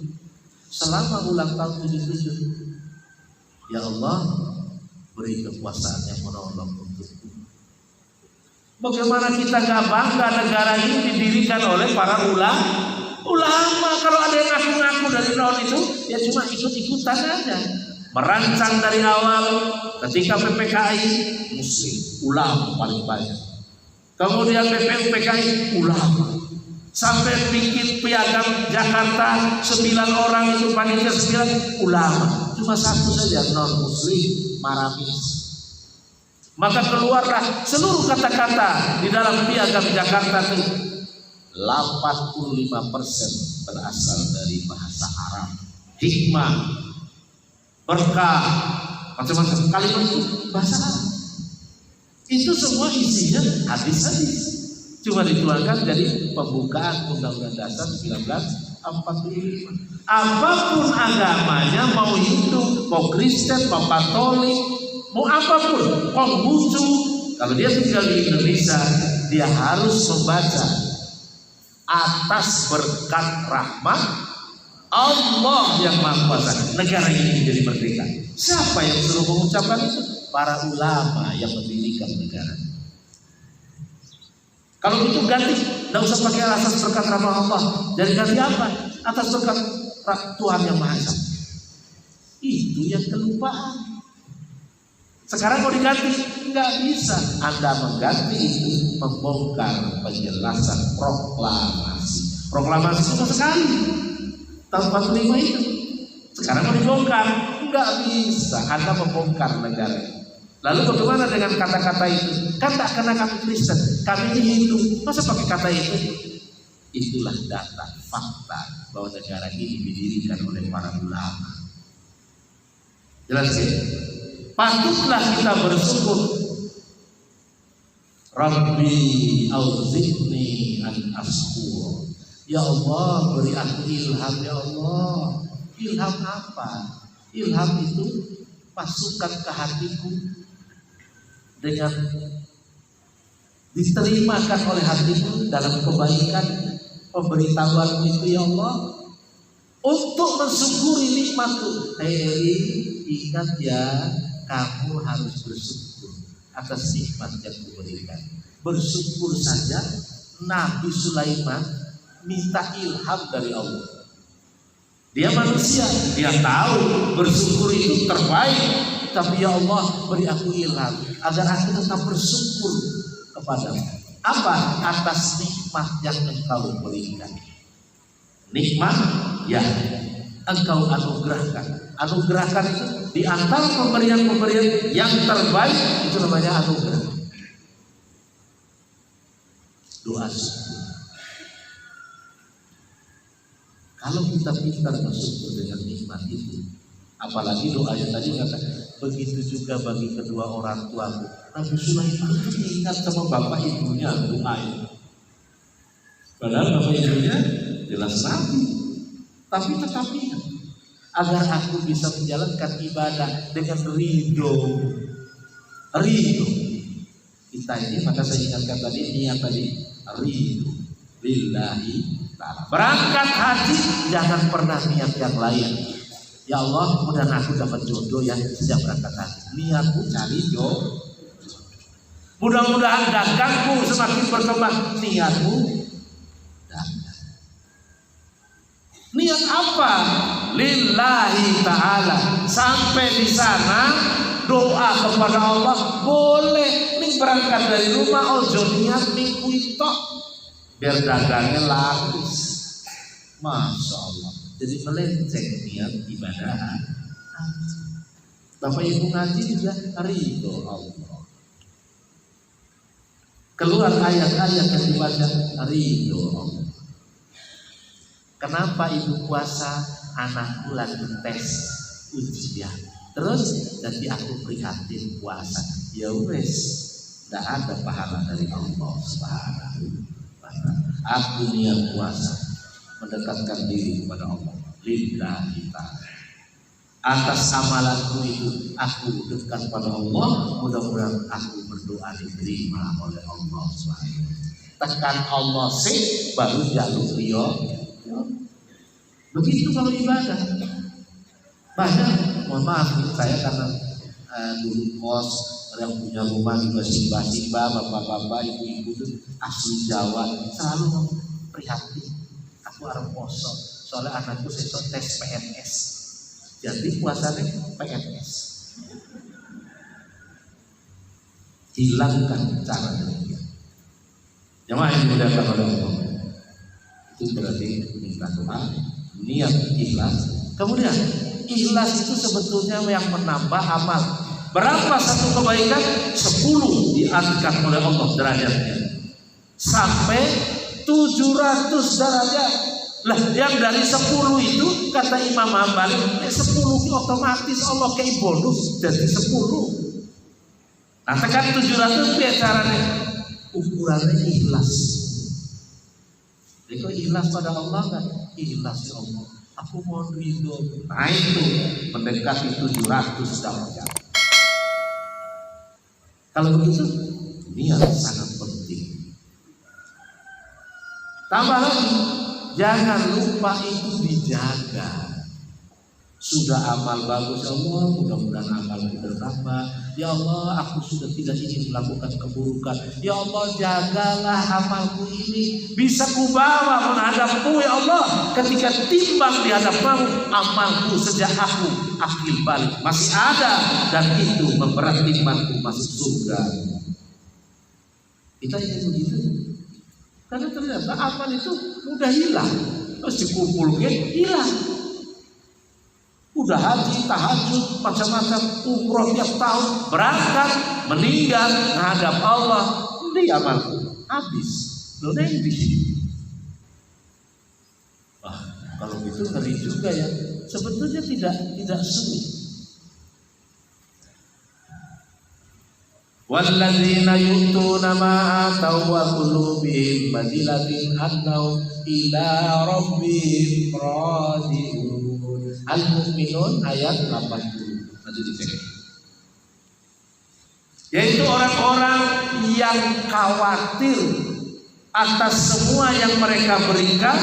Selama ulang tahun 77, ya Allah beri kekuasaan yang menolong untukku. Bagaimana kita gak bangga negara ini didirikan oleh para ulama? Kalau ada yang ngaku-ngaku dari tahun itu, ya cuma ikut-ikutan aja. Merancang dari awal ketika PPKI Muslim, ulama paling banyak. Kemudian PPKI ulama. Sampai bikin piagam Jakarta 9 orang itu panitia 9 ulama. Cuma satu saja non muslim maramis. Maka keluarlah seluruh kata-kata di dalam piagam Jakarta itu 85% berasal dari bahasa Arab. Hikmah, berkah, macam-macam kalimat itu bahasa Arab. Itu semua isinya hadis-hadis. Cuma dikeluarkan dari pembukaan Undang-Undang Dasar 1945. Apapun agamanya, mau Hindu, mau Kristen, mau Katolik, mau apapun, Konghucu, kalau dia tinggal di Indonesia, dia harus membaca atas berkat rahmat Allah yang Maha Kuasa negara ini menjadi merdeka. Siapa yang suruh mengucapkan itu? Para ulama yang mendirikan negara. Kalau itu ganti, tidak usah pakai atas berkat rahmat Allah. Jadi ganti apa? Atas berkat Tuhan yang Maha Esa. Itu yang kelupaan. Sekarang mau diganti, nggak bisa. Anda mengganti itu membongkar penjelasan proklamasi. Proklamasi cuma sekali tahun 45 itu. Sekarang mau dibongkar, nggak bisa. Anda membongkar negara. Lalu bagaimana dengan kata-kata itu? Kan tak karena kami Kristen, kami ini Hindu. Masa pakai kata itu? Itulah data, fakta bahwa negara ini didirikan oleh para ulama. Jelas ya? Patutlah kita bersyukur. Rabbi auzi'ni an ashkur. Ya Allah, beri aku ilham ya Allah. Ilham apa? Ilham itu masukkan ke hatiku dengan diterimakan oleh hatiku dalam kebaikan pemberitahuan itu ya Allah, untuk mensyukuri nikmatku. Hei, ingat ya, kamu harus bersyukur atas nikmat yang kuberikan. Bersyukur saja Nabi Sulaiman minta ilham dari Allah. Dia manusia, dia tahu bersyukur itu terbaik. Tapi ya Allah, beri aku ilham agar aku tetap bersyukur kepadamu. Apa? Atas nikmat yang engkau berikan. Nikmat yang engkau anugerahkan. Anugerahkan itu di antara pemberian-pemberian yang terbaik, itu namanya anugerah. Doa syukur. Kalau kita pintar bersyukur dengan nikmat itu, apalagi doanya tadi kata, begitu juga bagi kedua orang tuaku. Nabi Sulaiman itu ingat sama bapak ibunya doanya. Padahal bapak ibunya jelas Nabi, tapi tetap ingat agar aku bisa menjalankan ibadah dengan ridho. Kita ini, maka saya ingatkan tadi niat tadi ridho lillahi ta'ala. Berangkat haji jangan pernah niat yang lain. Ya Allah, mudah-mudahan aku dapat jodoh yang sejak berangkat haji. Niatku cari jodoh. Mudah-mudahan dagangku semakin berkembang. Niatku dagang. Niat apa? Lillahi ta'ala. Sampai di sana doa kepada Allah boleh. Nih berangkat dari rumah ojo niat nih kuitok biar dagangnya laris. Masya Allah. Jadi melenceng niat ibadah. Bapak Ibu ngaji juga ridho Allah. Keluar ayat-ayat yang dibaca ridho Allah. Kenapa Ibu puasa? Anakku lagi tes ujian. Terus jadi aku prihatin puasa. Ya wes, tidak ada pahala dari Allah Subhanahu wa ta'ala. Aku niat puasa mendekatkan diri kepada Allah lillahi ta'ala. Atas amalanku itu aku dekat pada Allah. Mudah-mudahan aku berdoa diterima oleh Allah SWT. Tekan Allah sih baru jalur rio. Begitu kalau ibadah. Banyak, mohon maaf saya karena dulu kos yang punya rumah juga simba-simba, bapak-bapak, ibu-ibu itu asli Jawa, selalu prihatin. Aku harus poso, soalnya anakku sesok tes PNS. Jadi puasanya PNS. Hilangkan cara demikian. Jemaah yang dimuliakan oleh Allah. Itu berarti minta doa, niat ikhlas. Kemudian ikhlas itu sebetulnya yang menambah amal. Berapa satu kebaikan? 10 diangkat oleh Allah derajatnya sampai 700 derajat. Lah yang dari 10 itu kata Imam Hambali 10 otomatis Allah kayak bonus jadi 10. Nah tekan 700 biar caranya ukurannya ikhlas. Jadi kalau ikhlas pada Allah kan ikhlas ya Allah. Aku mau ridho. Nah itu mendekati 700 derajat. Kalau begitu niat sangat penting. Tambah lagi, jangan lupa itu dijaga. Sudah amal bagus ya Allah, mudah-mudahan amalku bertambah. Ya Allah, aku sudah tidak ingin melakukan keburukan. Ya Allah, jagalah amalku ini bisa kubawa menghadapmu ya Allah. Ketika timbang di hadapmu, amalku sejak aku akil balik masih ada dan itu memberat imanku masuk surga. Kita ingin begitu. Karena ternyata amal itu mudah hilang. Terus dikumpulkan hilang. Udah haji, tahajud, macam-macam, umroh tiap tahun, berangkat, meninggal, menghadap Allah, ini amalku habis. Loh, yang di sini. Wah, kalau gitu ngeri juga ya. Sebetulnya tidak sulit. Walladzina yu'tuna ma ataw wa qulubihim wajilatun annahum ila rabbihim raji'un. Al-Mu'minun ayat 80. Nanti dicek. Yaitu orang-orang yang khawatir atas semua yang mereka berikan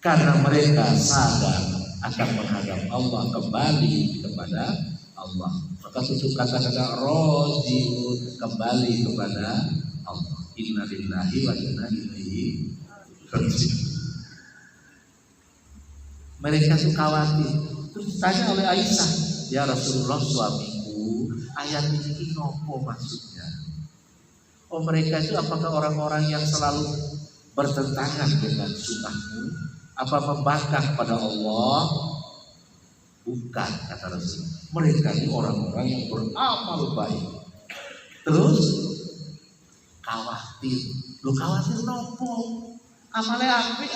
karena mereka sadar akan menghadap Allah, kembali kepada Allah. Maka tutup kata-kata rajiun, kembali kepada Allah. Inna lillahi wa inna ilaihi raji'un. Mereka itu khawatir. Terus ditanya oleh Aisyah, ya Rasulullah suamiku, ayat ini nopo maksudnya? Oh mereka itu apakah orang-orang yang selalu bertentangan dengan sunnahmu? Apa membangkang kepada Allah? Bukan, kata Rasul. Mereka ini orang-orang yang beramal baik. Terus khawatir. Lu khawatir nopo? Amalnya apik,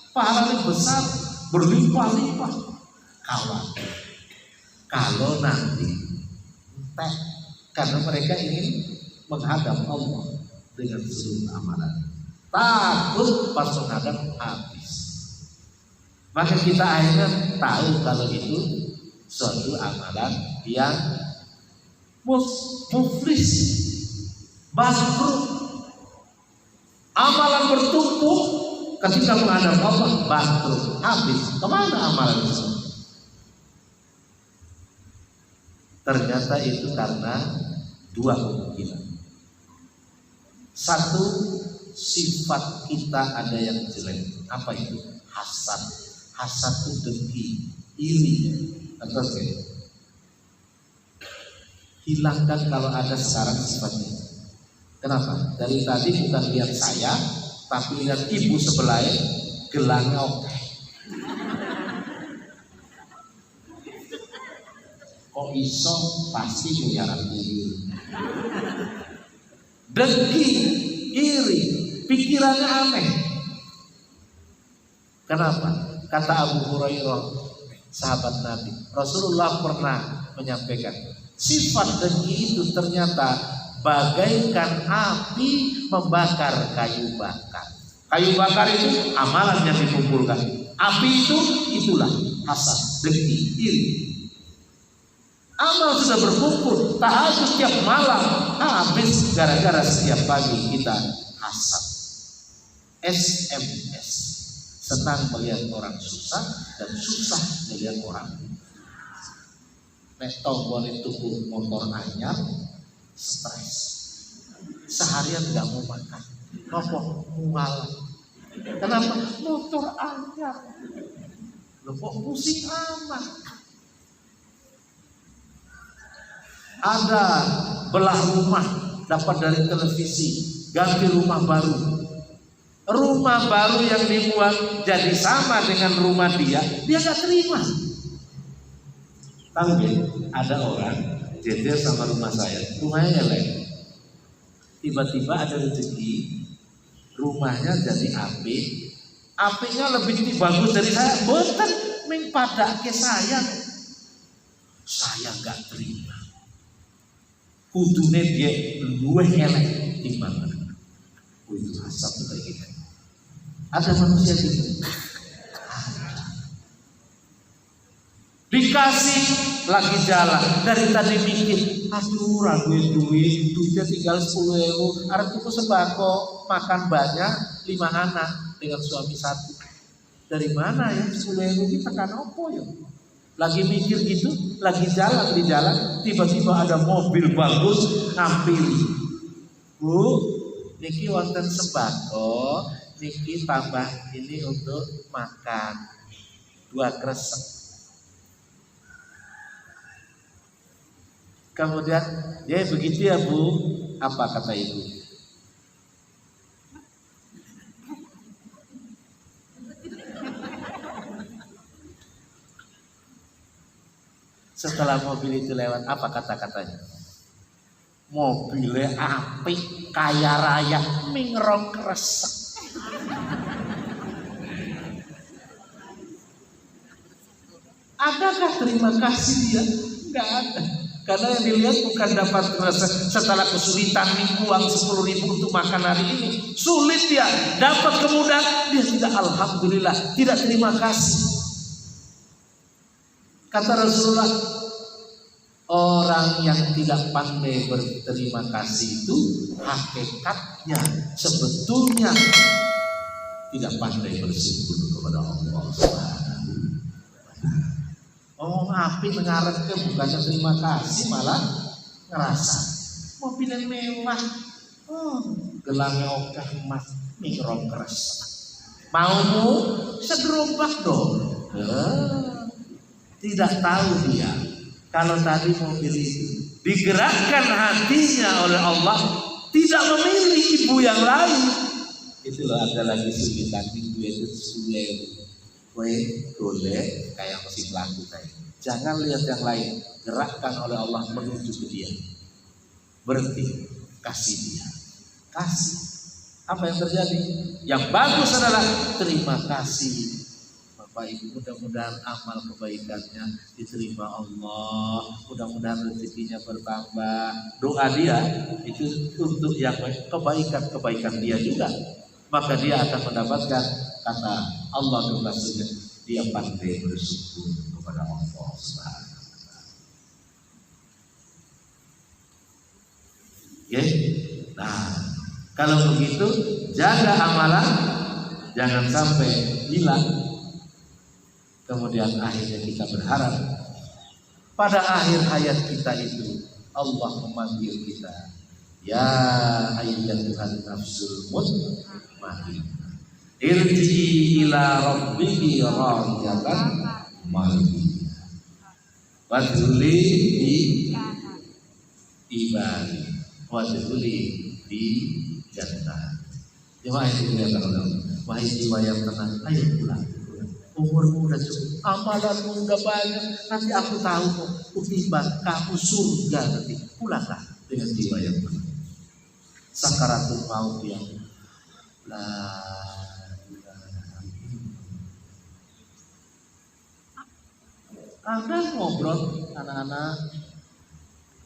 pahalanya besar, berlimpah-limpah. Khawatir kalau nanti karena mereka ingin menghadap Allah dengan seluruh amalan, takut pas menghadap habis. Maka kita akhirnya tahu kalau itu suatu amalan yang muflis, bangkrut. Amalan bertumpuk ketika menghadap Allah bangkrut, habis. Kemana amalan itu? Ternyata itu karena dua kemungkinan. Satu, sifat kita ada yang jelek. Apa itu? Hasad. Hasad itu dengki, iri. Terus hilangkan kalau ada sekarang sifatnya. Kenapa? Dari tadi bukan lihat saya, tapi lihat ibu sebelah gelangnya oke. Kok iso pasti miliaran dulu. Dengki, iri, pikirannya aneh. Kenapa? Kata Abu Hurairah, sahabat Nabi, Rasulullah pernah menyampaikan, sifat dengki itu ternyata bagaikan api membakar kayu bakar. Kayu bakar itu amalan yang dikumpulkan. Api itu itulah hasad, dengki, iri. Amal sudah berkumpul, tahajud tiap malam habis gara-gara setiap pagi kita hasad. SMS, senang melihat orang susah dan susah melihat orang. Nek tombol itu motor anyar, stres. Seharian nggak mau makan, nopo mual. Kenapa? Motor anyar. Loh kok pusing amat? Ada belah rumah dapat dari televisi, ganti rumah baru. Rumah baru yang dibuat jadi sama dengan rumah dia gak terima. Tahu ya, ada orang jejer sama rumah saya, rumahnya jelek. Tiba-tiba ada rezeki, rumahnya jadi apik, apiknya lebih bagus dari saya. Boten mengpadake saya gak terima. Kudune dia luwih elek timbang. Itu asap kayak gitu. Ada manusia gitu. Dikasih lagi jalan, dari tadi mikir, aduh ragu duitnya tinggal 10.000, arep tuku sembako, makan banyak 5 anak dengan suami 1. Dari mana ya 10.000 ini tekan opo ya? Lagi mikir gitu, lagi jalan di jalan, tiba-tiba ada mobil bagus ngampili. Bu, niki wonten sembako, niki tambah ini untuk makan 2 kresek. Kemudian dia begitu ya Bu, apa kata ibu? Setelah mobil itu lewat, apa kata-katanya? Mobilnya apik, kaya raya, mingrong kresek. Adakah terima kasih dia? Enggak ada. Karena yang dilihat bukan dapat setelah kesulitan nih uang 10.000 untuk makan hari ini. Sulit dia, dapat kemudahan, dia tidak alhamdulillah, tidak terima kasih. Kata Rasulullah, orang yang tidak pandai berterima kasih itu hakikatnya sebetulnya tidak pandai bersyukur kepada Allah Subhanahu. Oh api mengarep ke bukannya terima kasih malah ngerasa mobil yang mewah, gelangnya oke emas, mingrong keras. Maumu segerobak dong. Tidak tahu dia kalau tadi mobil itu digerakkan hatinya oleh Allah, tidak memilih ibu yang lain. Itulah ada lagi sulitan minggu itu sulit. Kue golek kayak mesin lagu tadi. Jangan lihat yang lain, gerakkan oleh Allah menuju ke dia. Berhenti, kasih dia, kasih. Apa yang terjadi? Yang bagus adalah terima kasih. Bapak Ibu, mudah-mudahan amal kebaikannya diterima Allah. Mudah-mudahan rezekinya bertambah. Doa dia itu untuk yang kebaikan dia juga. Maka dia akan mendapatkan, kata Allah Rasulnya, dia pandai bersyukur kepada Allah Subhanahu wa taala. Oke? Nah, kalau begitu jaga amalan, jangan sampai hilang. Kemudian akhirnya kita berharap pada akhir hayat kita itu Allah memanggil kita, ya ayyatuhan nafsul mutmainnah, irji'i ila rabbiki radiyatan mardiyah wadkhuli fi ibadi wadkhuli fi jannah. Jemaah yang dimuliakan oleh Allah, wahai jiwa yang tenang, ayo pulang. Umurmu udah cukup, amalanmu udah banyak, nanti aku tahu kok, kutimbang kamu surga nanti. Pulanglah dengan jiwa yang tenang. Sakaratul maut yang la ilaha illallah. Anda ngobrol anak-anak,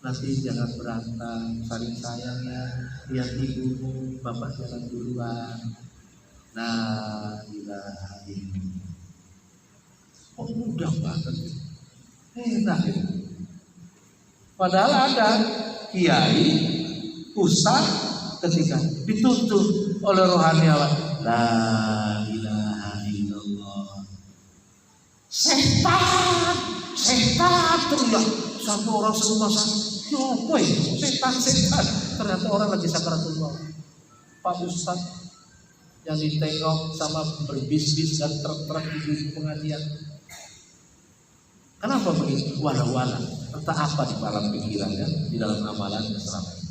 nanti jangan berantem, saling sayang ya, lihat ibumu, bapak jangan duluan. La ilaha illallah. Oh mudah banget, enak ya. Padahal ada kiai, ustaz ketika dituntut oleh rohaniawan, la ilaha illallah, setan teriak sampai orang semua apa itu setan. Ternyata orang lagi sakaratul maut. Pak Ustaz yang ditengok sama berbisnis dan truk-truk di pengajian, Kenapa begitu? Wala-wala. Entah apa di dalam pikirannya, di dalam amalannya selama ini.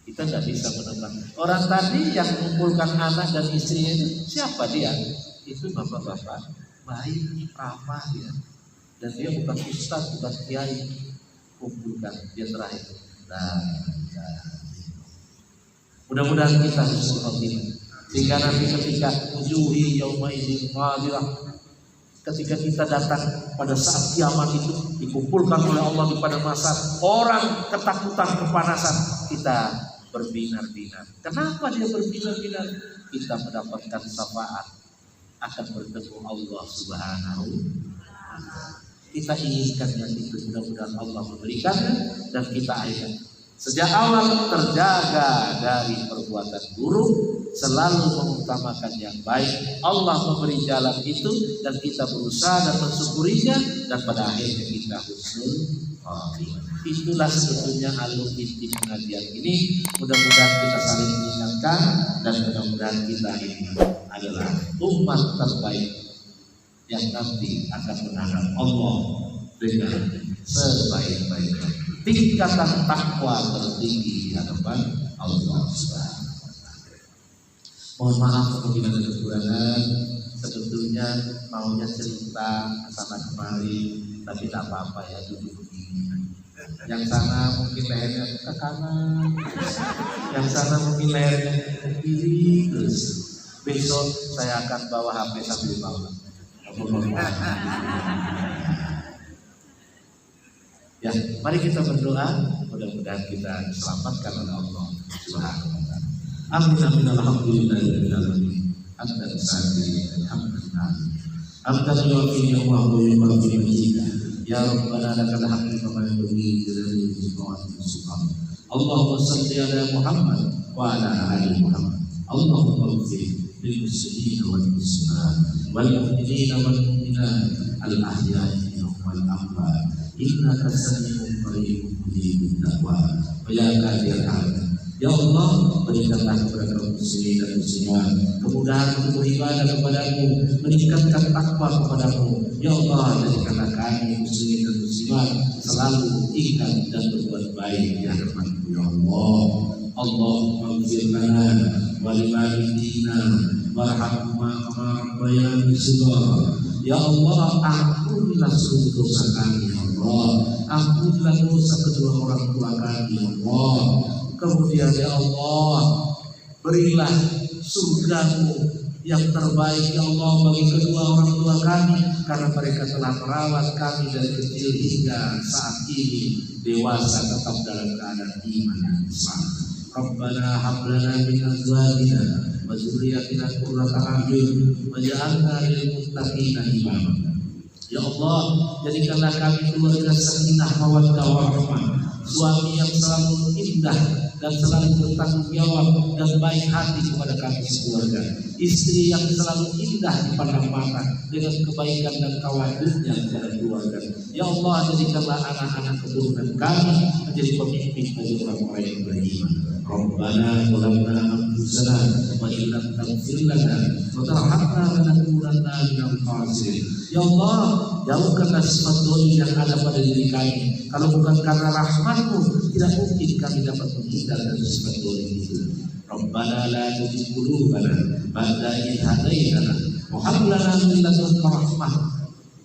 Kita tidak bisa menebak. Orang tadi yang mengumpulkan anak dan istrinya itu siapa dia? Itu bapak-bapak baik, ramah dia. Dan dia bukan ustaz, bukan kiai. Kumpulkan dia terakhir. Nah, mudah-mudahan kita husnul khotimah. Sehingga nanti ketika wujuhi yauma idzin qadirah, ketika kita datang pada saat kiamat itu dikumpulkan oleh Allah di padang mahsyar, orang ketakutan kepanasan, kita berbinar-binar. Kenapa dia berbinar-binar? Kita mendapatkan syafaat, akan bertemu Allah Subhanahu wa Ta'ala. Kita inginkan yang itu, mudah-mudahan Allah memberikannya dan kita akan sejak awal terjaga dari perbuatan buruk, selalu mengutamakan yang baik. Allah memberi jalan itu dan kita berusaha dan mensyukurinya, dan pada akhirnya kita husnul khotimah. Itulah sebetulnya alur inti pengajian ini. Mudah-mudahan kita saling mengingatkan dan mudah-mudahan kita ini adalah umat terbaik yang nanti akan menghadap Allah dengan sebaik-baiknya. Tingkatan takwa tertinggi di hadapan Allah Subhanahu wa Ta'ala. Mohon maaf apabila ada kekurangan. Sebetulnya maunya cerita kesana kemari, tapi tak apa-apa ya, duduk begini. Yang sana mungkin lehernya ke kanan, yang sana mungkin lehernya ke kiri. Terus besok saya akan bawa HP sambil bawa. Ya, mari kita berdoa, mudah-mudahan kita diselamatkan oleh Allah Subhanahu wa Ta'ala. Amin amin alhamdulillahirabbil alamin. Hamdan sadiqan alhamdulillah. Hamdan yuwaffiqu wa yuwaffiqu majida. Ya Rabbana lakal hamdu kama yanbaghi li jalali wajhika. Allahumma shalli ala Muhammad wa ala ali Muhammad. Allahumma ighfir lil muslimina wal muslimat wal mu'minina wal mu'minat al ahya'i minhum wal amwat. Innaka sami'un qaribun mujibud da'wat. Ya Qadir ya Allah, berikanlah kepada kaum muslimin dan muslimat kemudahan untuk beribadah kepadamu, meningkatkan takwa kepadamu. Ya Allah, jadikanlah kami muslimin dan muslimat selalu ingat dan berbuat baik di hadapan-Mu ya Allah. Allahumma ighfir lana wa liwalidina warhamhuma kama rabbayani shaghira. Ya Allah, ampunilah seluruh dosa kami ya Allah. Ampunilah dosa kedua orang tua kami ya Allah. Kemudian ya Allah, berilah surga-Mu yang terbaik ya Allah bagi kedua orang tua kami, karena mereka telah merawat kami dari kecil hingga saat ini dewasa tetap dalam keadaan iman dan Islam. Rabbana hab lana min azwajina wa dzurriyyatina qurrata a'yun waj'alna lil muttaqina imama. Ya Allah, jadikanlah kami keluarga sakinah mawaddah warahmah, suami yang selalu indah dan selalu bertanggung jawab dan baik hati kepada kami sekeluarga, istri yang selalu indah dipandang mata dengan kebaikan dan tawaduknya kepada keluarga. Ya Allah, jadikanlah anak-anak keturunan kami menjadi pemimpin bagi orang-orang yang beriman. Rabbana zalamna anfusana wa illam taghfir lana wa tarhamna lanakunanna minal khasirin. Ya Allah, jauhkanlah sifat dolim yang ada pada diri kami. Kalau bukan karena rahmat-Mu, tidak mungkin kami dapat menghindar dari sifat dolim itu. Rabbana la tuzigh qulubana ba'da idh hadaitana wa hab lana min ladunka rahmah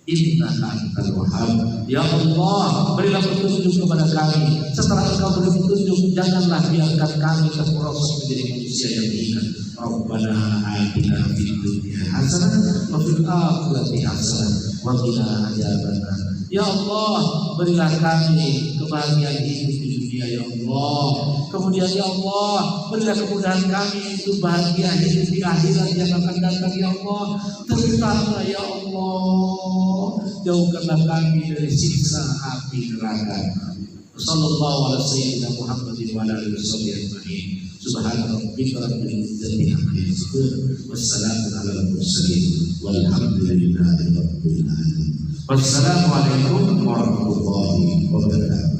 innaka antal wahhab. Ya Allah, berilah petunjuk kepada kami. Setelah Engkau beri petunjuk, janganlah biarkan kami terproses menjadi manusia yang hina. Rabbana atina fid dunya hasanah wa fil akhirati hasanah wa qina adzabannar. Ya Allah, berilah kami kebahagiaan hidup di dunia ya Allah. Kemudian ya Allah, berilah kemudahan kami untuk bahagia hidup di akhirat yang akan datang ya Allah. Terutama ya Allah, jauhkanlah kami dari siksa api neraka. Sallallahu alaihi sayyidina Muhammadin wa ala alihi wasallam. Subhana rabbika rabbil izzati amma yasifun wassalamun alal mursalin walhamdulillahi rabbil alamin. Wassalamualaikum warahmatullahi wabarakatuh.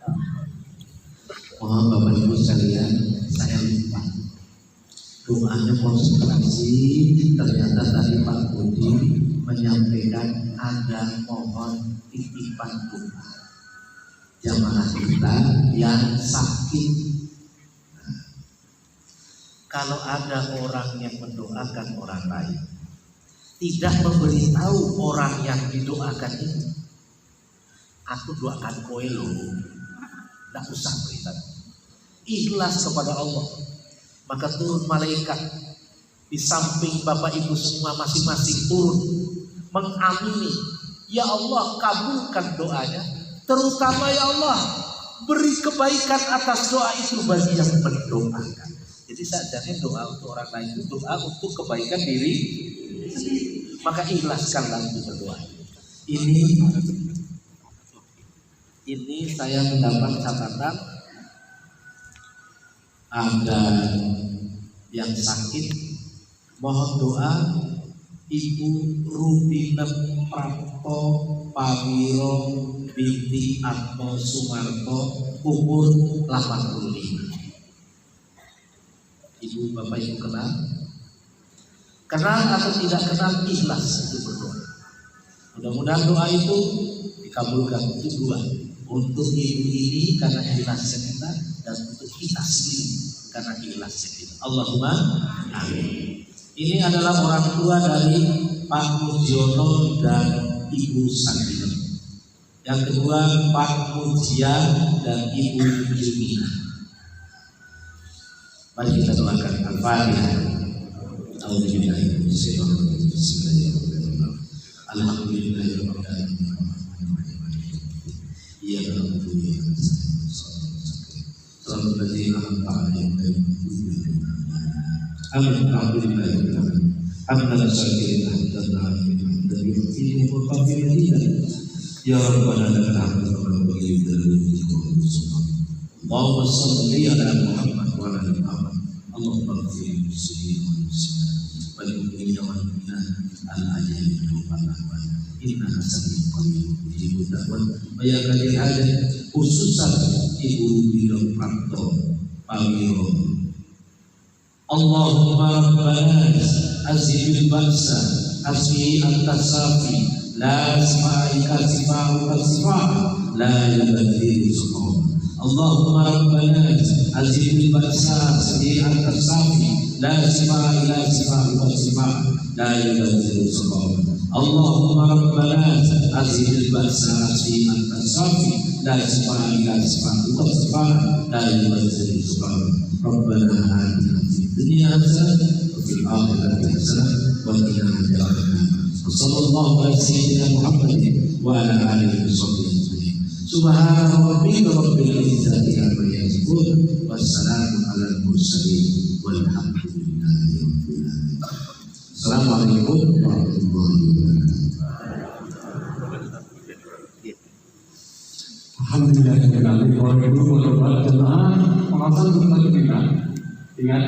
Oh, doanya konsentrasi. Ternyata tadi Pak Budi menyampaikan ada mohon titipan doa jamaah kita yang sakit. Kalau ada orang yang mendoakan orang lain, tidak memberitahu orang yang didoakan itu, aku doakan kowe lo, tidak usah beritahu. Ikhlas kepada Allah, maka turun malaikat di samping Bapak Ibu semua masing-masing turun mengamini. Ya Allah, kabulkan doanya, terutama ya Allah beri kebaikan atas doa itu bagi yang mendoakan. Jadi sajanya doa untuk orang lain itu doa untuk kebaikan diri sendiri. Maka ikhlaskanlah untuk berdoa. Ini saya mendapat catatan ada yang sakit, mohon doa Ibu Rubinem Prapto Pawiro binti Atmo Sumarto, umur 85. Ibu Bapak Ibu kenal atau tidak kenal, ikhlas itu berdoa. Mudah-mudahan doa itu dikabulkan. Untuk dua, untuk ibu ini karena ikhlasnya kita, dan untuk kita sendiri karena ikhlasnya kita. Allahumma amin. Ini adalah orang tua dari Pak Mujiono dan Ibu Sandino. Yang kedua Pak Mujia dan Ibu Jumina. Mari kita doakan Al-Fatihah. Ya Rabbana lakal hamdu kama yanbaghi li Allahumma shalli ala Muhammad wa ala ali Muhammad. Allahumma ighfir lil muslimin wal muslimat wal mu'minina wal mu'minat al-ahya'i minhum wal amwat innaka sami'un qarib mujibud da'wat. Ya kadil hajat, khususan Ibu Bidang Prapto Pawiro. Allahumma rabbana azhibil ba'sa asfi antasafi la sifa'ika sifa'uka sifa' la yubadilu suhum. Allahumma rabbana azhibil ba'sa asfi antasafi la sifa'ika sifa'uka sifa' la yubadilu suhum. Allahumma rabbana azhibil ba'sa asfi antasafi la sifa'ika sifa'uka sifa' la yubadilu suhum. Rabbana atina fid dunya hasanah wa fil akhirati hasanah wa qina adzabannar. Sallallahu alaihi sayyidina Muhammad wa ala alihi wasallam. Subhana rabbika rabbil izzati amma yasifun, wassalamun alal mursalin walhamdulillahi rabbil alamin. Assalamualaikum warahmatullahi wabarakatuh. Alhamdulillah sekali. Kalau ibu jemaah pengawasan kita juga ingat